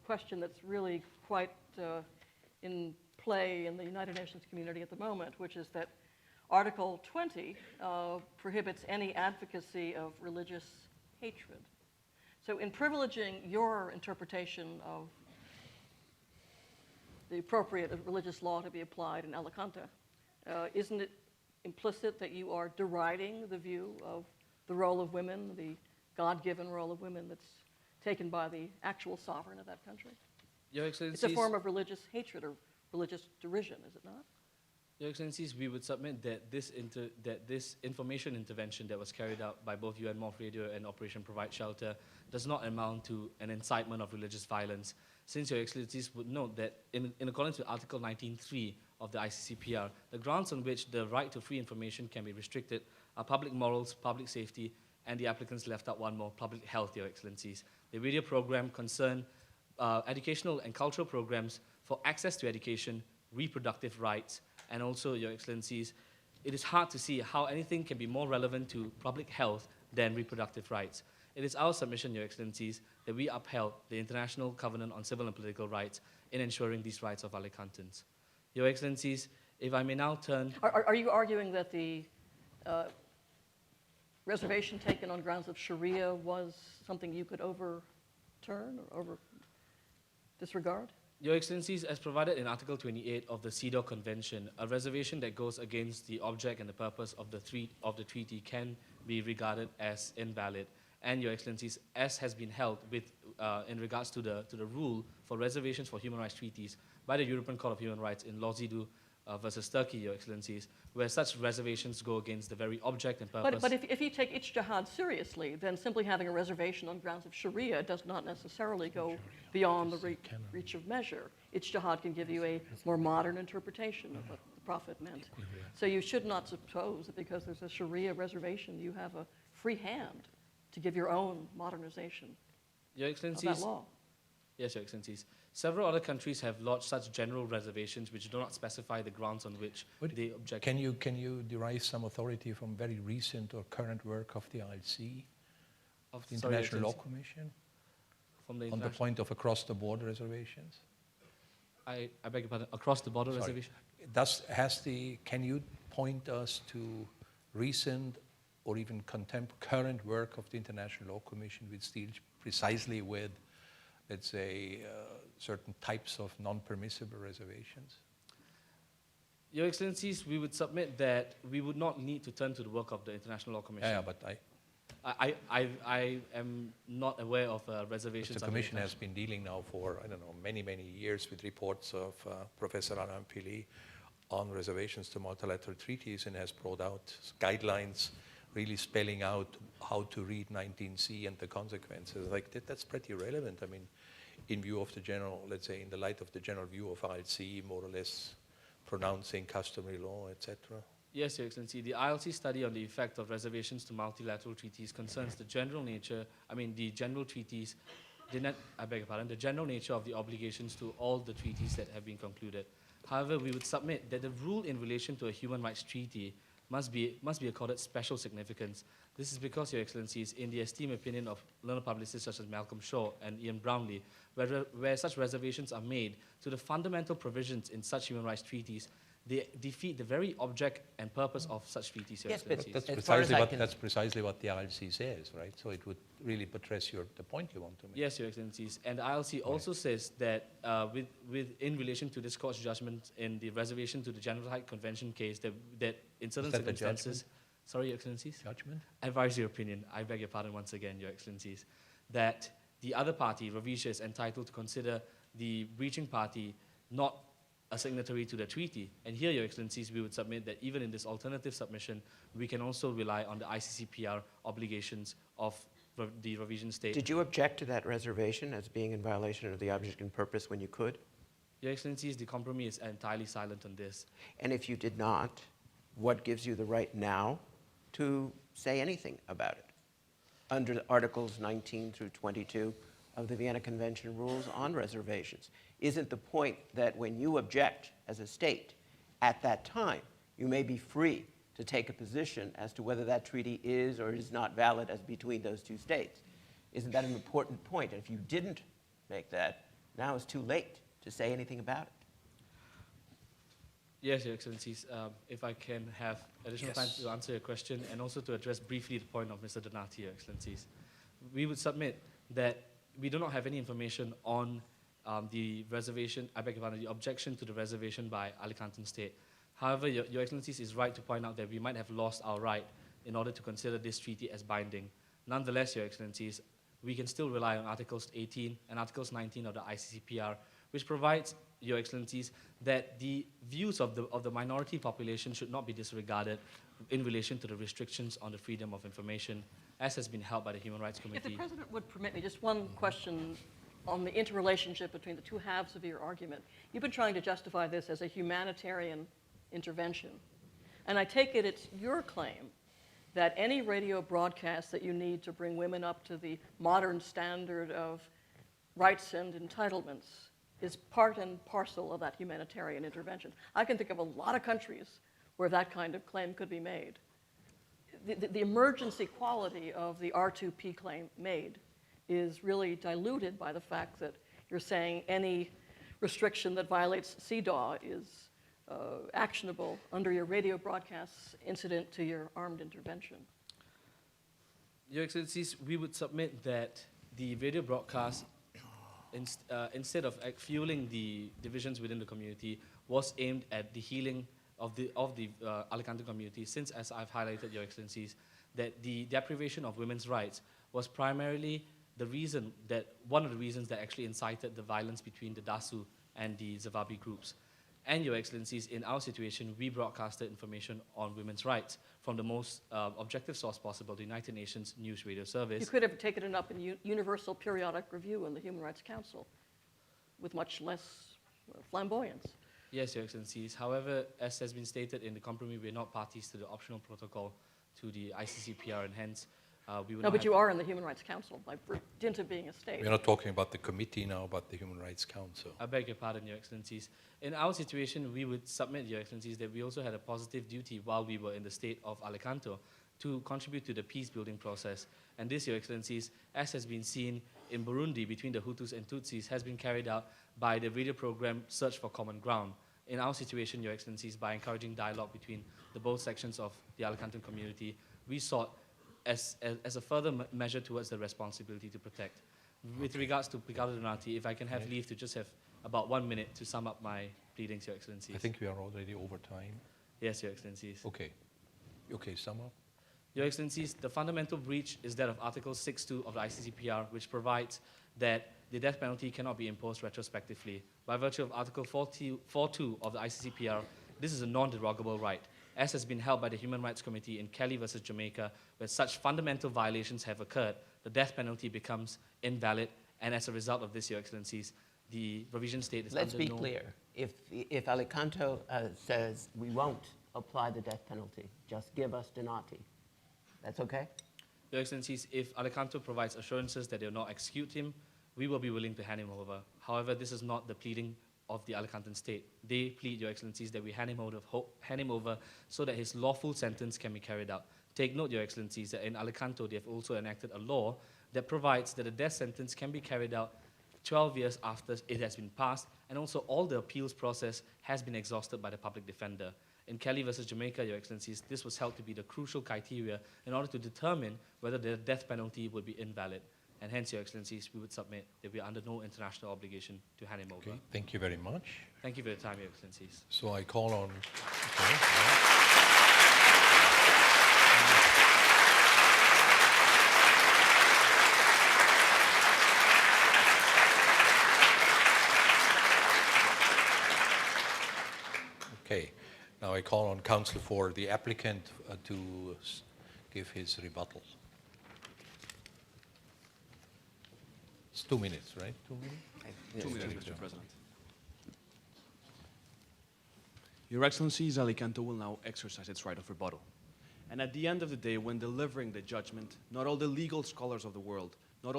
question that's really quite in play in the United Nations community at the moment, which is that Article 20 prohibits any advocacy of religious hatred. So in privileging your interpretation of the appropriate religious law to be applied in Alicante, isn't it implicit that you are deriding the view of the role of women, the God-given role of women that's taken by the actual sovereign of that country? Your Excellencies, It's a form of religious hatred or religious derision, is it not? Your Excellencies, we would submit that this information intervention that was carried out by both UN Morph Radio and Operation Provide Shelter does not amount to an incitement of religious violence, since Your Excellencies would note that in accordance with Article 19.3 of the ICCPR, the grounds on which the right to free information can be restricted are public morals, public safety, and the applicants left out one more, public health, Your Excellencies. The radio program concerned educational and cultural programs for access to education, reproductive rights, and also, Your Excellencies, it is hard to see how anything can be more relevant to public health than reproductive rights. It is our submission, Your Excellencies, that we upheld the International Covenant on Civil and Political Rights in ensuring these rights of Alicantans. Your Excellencies, if I may now turn... Are you arguing that the reservation taken on grounds of Sharia was something you could overturn or disregard? Your Excellencies, as provided in Article 28 of the CEDAW Convention, a reservation that goes against the object and the purpose of the treaty can be regarded as invalid. And Your Excellencies, as has been held with, in regards to the rule for reservations for human rights treaties by the European Court of Human Rights in Lozidu versus Turkey, Your Excellencies, where such reservations go against the very object and purpose. But if you take ijtihad seriously, then simply having a reservation on grounds of Sharia does not necessarily go beyond the reach of measure. Ijtihad can give you a more modern interpretation of what the Prophet meant. So you should not suppose that because there's a Sharia reservation, you have a free hand to give your own modernization Your of Excellencies, that law. Yes, Your Excellencies. Several other countries have lodged such general reservations which do not specify the grounds on which they object. Can you derive some authority from very recent or current work of the ILC, of the International Law Commission, From the on the point of across-the-border reservations? I beg your pardon, across-the-border reservation? Can you point us to recent or even current work of the International Law Commission which deals precisely with, let's say, certain types of non-permissible reservations? Your Excellencies, we would submit that we would not need to turn to the work of the International Law Commission. Yeah, but I am not aware of reservations. The Commission has been dealing now for, I don't know, many, many years with reports of Professor Alain Pili on reservations to multilateral treaties and has brought out guidelines really spelling out how to read 19C and the consequences. Like that's pretty relevant. I mean, in view of the general, let's say, in the light of the general view of ILC, more or less pronouncing customary law, etc. Yes, Your Excellency. The ILC study on the effect of reservations to multilateral treaties concerns the general nature, the general treaties, the general nature of the obligations to all the treaties that have been concluded. However, we would submit that the rule in relation to a human rights treaty must be accorded special significance. This is because, Your Excellencies, in the esteemed opinion of learned publicists such as Malcolm Shaw and Ian Brownlee, where such reservations are made to the fundamental provisions in such human rights treaties, they defeat the very object and purpose of such treaties, Your Yes, but Excellencies. That's precisely what the ILC says, right? So it would really buttress the point you want to make. Yes, Your Excellencies. And the ILC also says that in relation to this court's judgment in the reservation to the General Height Convention case, that in certain that the circumstances... Sorry, Your Excellencies? Judgment? Advise your opinion. I beg your pardon once again, Your Excellencies. That the other party, Rhodesia, is entitled to consider the breaching party not a signatory to the treaty. And here, Your Excellencies, we would submit that even in this alternative submission, we can also rely on the ICCPR obligations of the Rhodesian state. Did you object to that reservation as being in violation of the object and purpose when you could? Your Excellencies, the compromise is entirely silent on this. And if you did not, what gives you the right now to say anything about it under Articles 19 through 22 of the Vienna Convention rules on reservations? Isn't the point that when you object as a state, at that time, you may be free to take a position as to whether that treaty is or is not valid as between those two states? Isn't that an important point? And if you didn't make that, now it's too late to say anything about it. Yes, Your Excellencies. If I can have additional time to answer your question and also to address briefly the point of Mr. Donati, Your Excellencies. We would submit that we do not have any information on the reservation, the objection to the reservation by Alicantan State. However, Your Excellencies is right to point out that we might have lost our right in order to consider this treaty as binding. Nonetheless, Your Excellencies, we can still rely on Articles 18 and Articles 19 of the ICCPR, which provides, Your Excellencies, that the views of the minority population should not be disregarded in relation to the restrictions on the freedom of information, as has been held by the Human Rights Committee. If the President would permit me, just one question on the interrelationship between the two halves of your argument. You've been trying to justify this as a humanitarian intervention. And I take it it's your claim that any radio broadcast that you need to bring women up to the modern standard of rights and entitlements is part and parcel of that humanitarian intervention. I can think of a lot of countries where that kind of claim could be made. The emergency quality of the R2P claim made is really diluted by the fact that you're saying any restriction that violates CEDAW is actionable under your radio broadcasts incident to your armed intervention. Your Excellencies, we would submit that the radio broadcast, instead of fueling the divisions within the community, was aimed at the healing of the Alicantan community, since, as I've highlighted, Your Excellencies, that the deprivation of women's rights was primarily one of the reasons that actually incited the violence between the Dasu and the Zavabi groups. And, Your Excellencies, in our situation, we broadcasted information on women's rights from the most objective source possible, the United Nations News Radio Service. You could have taken it up in Universal Periodic Review in the Human Rights Council with much less flamboyance. Yes, Your Excellencies. However, as has been stated in the compromise, we are not parties to the optional protocol to the ICCPR, and hence we will No, but you are in the Human Rights Council by dint of being a state. We're not talking about the committee now, but the Human Rights Council. I beg your pardon, Your Excellencies. In our situation, we would submit, Your Excellencies, that we also had a positive duty while we were in the state of Alicanto to contribute to the peace-building process. And this, Your Excellencies, as has been seen in Burundi between the Hutus and Tutsis, has been carried out by the radio program Search for Common Ground. In our situation, Your Excellencies, by encouraging dialogue between the both sections of the Alicantan community, we sought as a further measure towards the responsibility to protect. With regards to Picado Donati, if I can have leave to just have about 1 minute to sum up my pleadings, Your Excellencies. I think we are already over time. Yes, Your Excellencies. Okay. Okay, sum up. Your Excellencies, the fundamental breach is that of Article 6.2 of the ICCPR, which provides that the death penalty cannot be imposed retrospectively. By virtue of Article 4.2 of the ICCPR, this is a non-derogable right, as has been held by the Human Rights Committee in Kelly versus Jamaica, where such fundamental violations have occurred, the death penalty becomes invalid, and as a result of this, Your Excellencies, the Rhodesian state is Let's under be clear. If Alicanto says we won't apply the death penalty. Just give us Donati. That's okay? Your Excellencies, if Alicanto provides assurances that they will not execute him, we will be willing to hand him over. However, this is not the pleading of the Alicantan state. They plead, Your Excellencies, that we hand him over so that his lawful sentence can be carried out. Take note, Your Excellencies, that in Alicanto they have also enacted a law that provides that a death sentence can be carried out 12 years after it has been passed, and also all the appeals process has been exhausted by the public defender. In Kelly versus Jamaica, Your Excellencies, this was held to be the crucial criteria in order to determine whether the death penalty would be invalid. And hence, Your Excellencies, we would submit that we are under no international obligation to hand him over. Okay, thank you very much. Thank you for your time, Your Excellencies. So I call on... Okay, now I call on counsel for the applicant to give his rebuttal. It's 2 minutes, right? 2 minutes? 2 minutes, Mr. President. Your Excellencies, Alicanto will now exercise its right of rebuttal. And at the end of the day, when delivering the judgment, not all the legal scholars of the world, not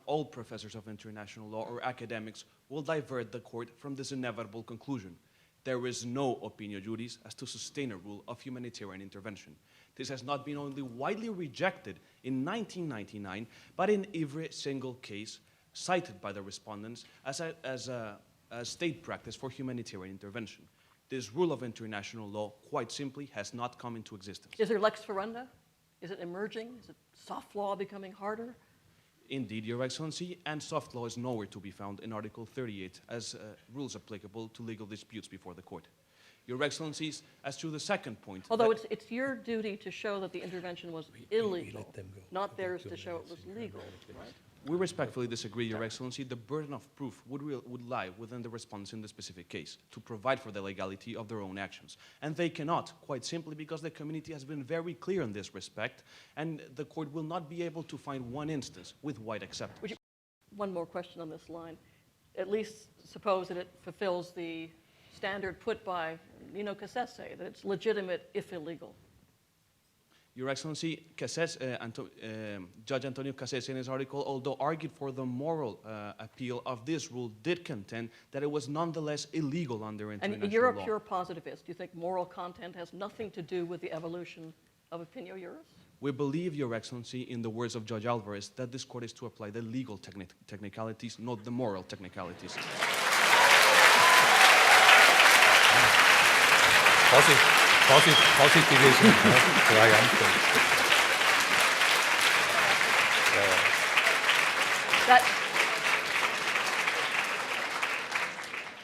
all professors of international law or academics will divert the court from this inevitable conclusion. There is no opinio juris as to sustain a rule of humanitarian intervention. This has not been only widely rejected in 1999, but in every single case cited by the respondents as a state practice for humanitarian intervention. This rule of international law, quite simply, has not come into existence. Is there lex ferenda? Is it emerging? Is it soft law becoming harder? Indeed, Your Excellency, and soft law is nowhere to be found in Article 38 as rules applicable to legal disputes before the court. Your Excellencies, as to the second point... Although it's your duty to show that the intervention was illegal, not theirs to show it was legal, right? We respectfully disagree, Your Excellency. The burden of proof would lie within the respondents in the specific case to provide for the legality of their own actions. And they cannot, quite simply because the community has been very clear in this respect, and the court will not be able to find one instance with wide acceptance. One more question on this line. At least suppose that it fulfills the standard put by Nino Cassese, that it's legitimate if illegal. Your Excellency, Judge Antonio Cassese in his article, although argued for the moral appeal of this rule, did contend that it was nonetheless illegal under international law. And you're a pure positivist. Do you think moral content has nothing to do with the evolution of opinio juris? We believe, Your Excellency, in the words of Judge Alvarez, that this court is to apply the legal technicalities, not the moral technicalities. Positivism, triumphant.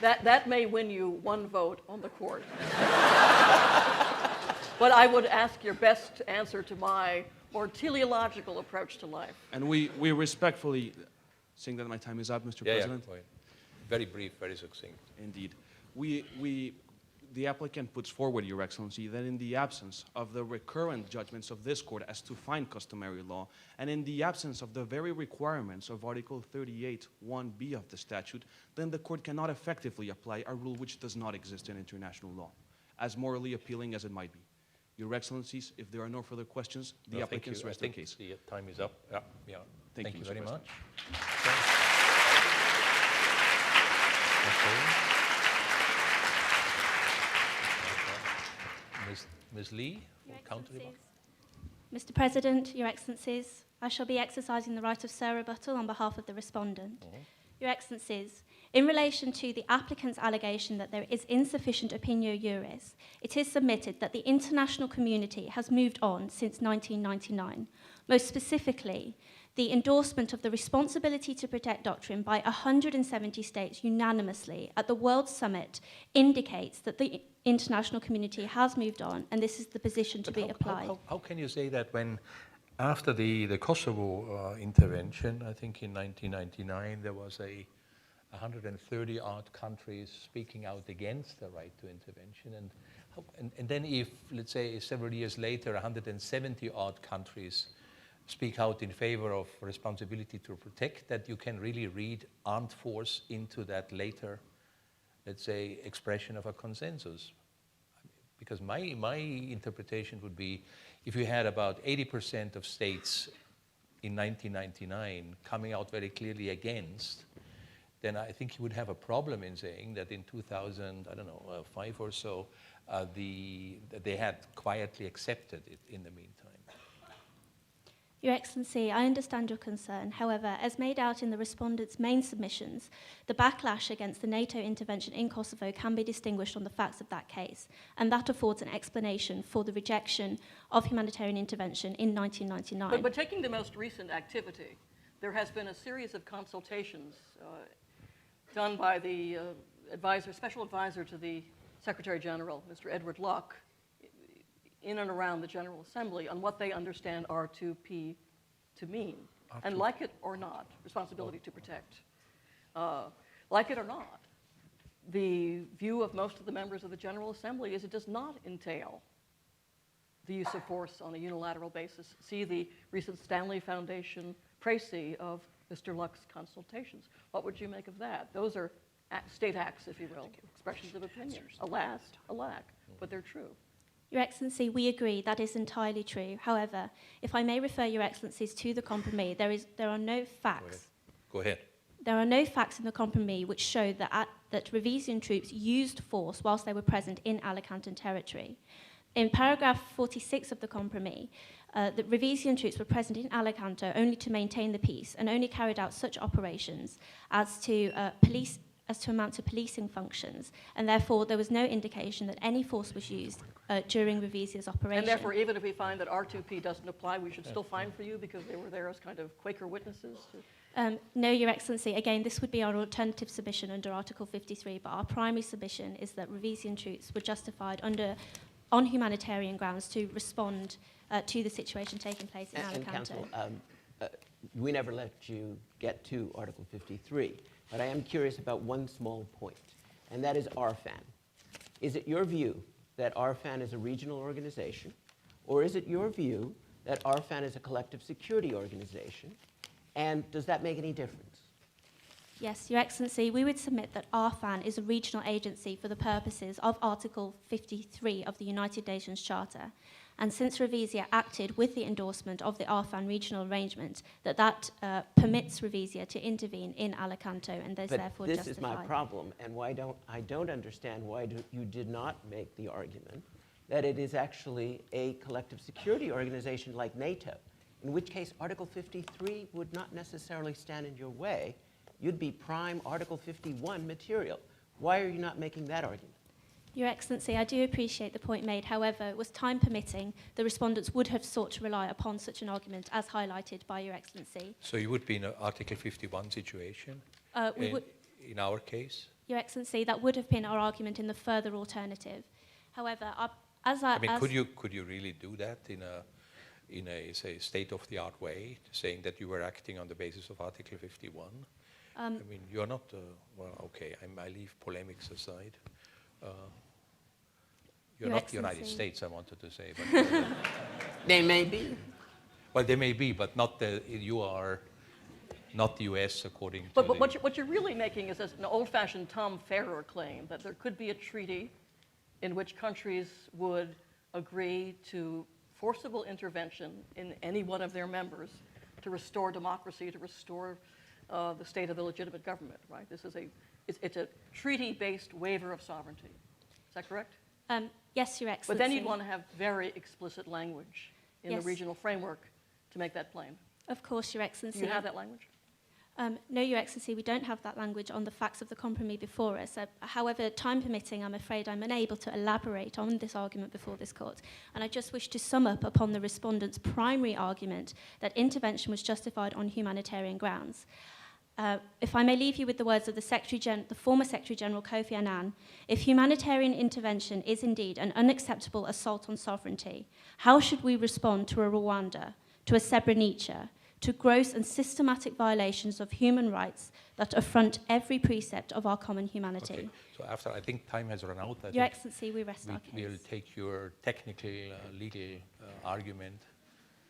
That may win you one vote on the court. But I would ask your best answer to my more teleological approach to life. And we respectfully, seeing that my time is up, Mr. President. Yeah, very brief, very succinct. Indeed. The applicant puts forward, Your Excellency, that in the absence of the recurrent judgments of this court as to find customary law, and in the absence of the very requirements of Article 38, 1b of the statute, then the court cannot effectively apply a rule which does not exist in international law, as morally appealing as it might be. Your Excellencies, if there are no further questions, the applicants rest their case. The time is up. Yeah. Thank you very much. Ms. Lee, counter rebuttal. Mr. President, Your Excellencies, I shall be exercising the right of rebuttal on behalf of the respondent. Your Excellencies, in relation to the applicant's allegation that there is insufficient opinio juris, it is submitted that the international community has moved on since 1999. Most specifically, the endorsement of the responsibility to protect doctrine by 170 states unanimously at the World Summit indicates that the international community has moved on, and this is the position to be applied. How can you say that when, after the Kosovo intervention, I think in 1999, there was 130-odd countries speaking out against the right to intervention, and then if, let's say, several years later, 170-odd countries speak out in favor of responsibility to protect, that you can really read armed force into that later, let's say, expression of a consensus. Because my interpretation would be, if you had about 80% of states in 1999 coming out very clearly against, then I think you would have a problem in saying that in 2005 or so, they had quietly accepted it in the meantime. Your Excellency, I understand your concern. However, as made out in the respondents' main submissions, the backlash against the NATO intervention in Kosovo can be distinguished on the facts of that case, and that affords an explanation for the rejection of humanitarian intervention in 1999. But taking the most recent activity, there has been a series of consultations done by the special advisor to the Secretary General, Mr. Edward Luck, in and around the General Assembly on what they understand R2P to mean. And like it or not, responsibility to protect, like it or not, the view of most of the members of the General Assembly is it does not entail the use of force on a unilateral basis. See the recent Stanley Foundation précis of Mr. Luck's consultations. What would you make of that? Those are state acts, if you will, expressions of opinion. Alas, alack, but they're true. Your Excellency, we agree that is entirely true. However, if I may refer Your Excellencies to the compromise, there are no facts. Go ahead. There are no facts in the compromise which show that Revisian troops used force whilst they were present in Alicantan territory. In paragraph 46 of the compromise, the Revisian troops were present in Alicanto only to maintain the peace and only carried out such operations as to amount to policing functions, and therefore there was no indication that any force was used during Revisia's operation. And therefore, even if we find that R2P doesn't apply, we should still fine for you because they were there as kind of Quaker witnesses? No, Your Excellency. Again, this would be our alternative submission under Article 53, but our primary submission is that Revisian troops were justified on humanitarian grounds to respond to the situation taking place in Alicanto. And Counsel, we never let you get to Article 53, but I am curious about one small point, and that is ARFAN. Is it your view that ARFAN is a regional organization, or is it your view that ARFAN is a collective security organization, and does that make any difference? Yes, Your Excellency, we would submit that ARFAN is a regional agency for the purposes of Article 53 of the United Nations Charter. And since Revisia acted with the endorsement of the ARFAN regional arrangement, that permits Revisia to intervene in Alicanto and is therefore justified. But this is my problem, and I don't understand why you did not make the argument that it is actually a collective security organization like NATO, in which case Article 53 would not necessarily stand in your way. You'd be prime Article 51 material. Why are you not making that argument? Your Excellency, I do appreciate the point made. However, was time permitting, the respondents would have sought to rely upon such an argument as highlighted by Your Excellency. So you would be in an Article 51 situation in our case? Your Excellency, that would have been our argument in the further alternative. However, could you really do that in a say state-of-the-art way, saying that you were acting on the basis of Article 51? I mean, you're not. Well, okay. I leave polemics aside. You're not the United States, I wanted to say. But, they may be. Well, they may be, but not you are not the U.S. according to. But what you're really making is an old-fashioned Tom Ferrer claim that there could be a treaty in which countries would agree to forcible intervention in any one of their members to restore democracy, to restore the state of the legitimate government, right? This is it's a treaty-based waiver of sovereignty. Is that correct? Yes, Your Excellency. But then you'd want to have very explicit language in the Yes. regional framework to make that claim. Of course, Your Excellency. Do you have that language? No, Your Excellency, we don't have that language on the facts of the compromise before us. However, time permitting, I'm afraid I'm unable to elaborate on this argument before this court. And I just wish to sum up upon the respondent's primary argument that intervention was justified on humanitarian grounds. If I may leave you with the words of the former Secretary General Kofi Annan, if humanitarian intervention is indeed an unacceptable assault on sovereignty, how should we respond to a Rwanda, to a Srebrenica, to gross and systematic violations of human rights that affront every precept of our common humanity? Okay. So after, I think time has run out. Your Excellency, we rest our case. We'll take your technical, legal argument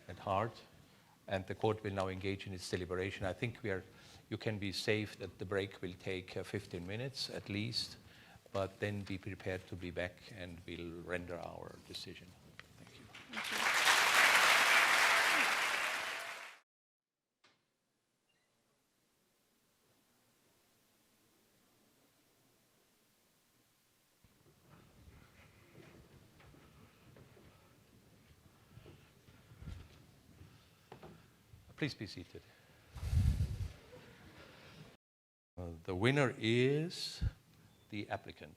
at heart, and the court will now engage in its deliberation. I think you can be safe that the break will take 15 minutes at least, but then be prepared to be back and we'll render our decision. Thank you. Thank you. Please be seated. The winner is the applicant.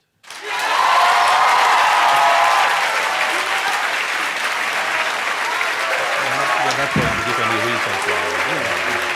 We're not going to give any reasons why.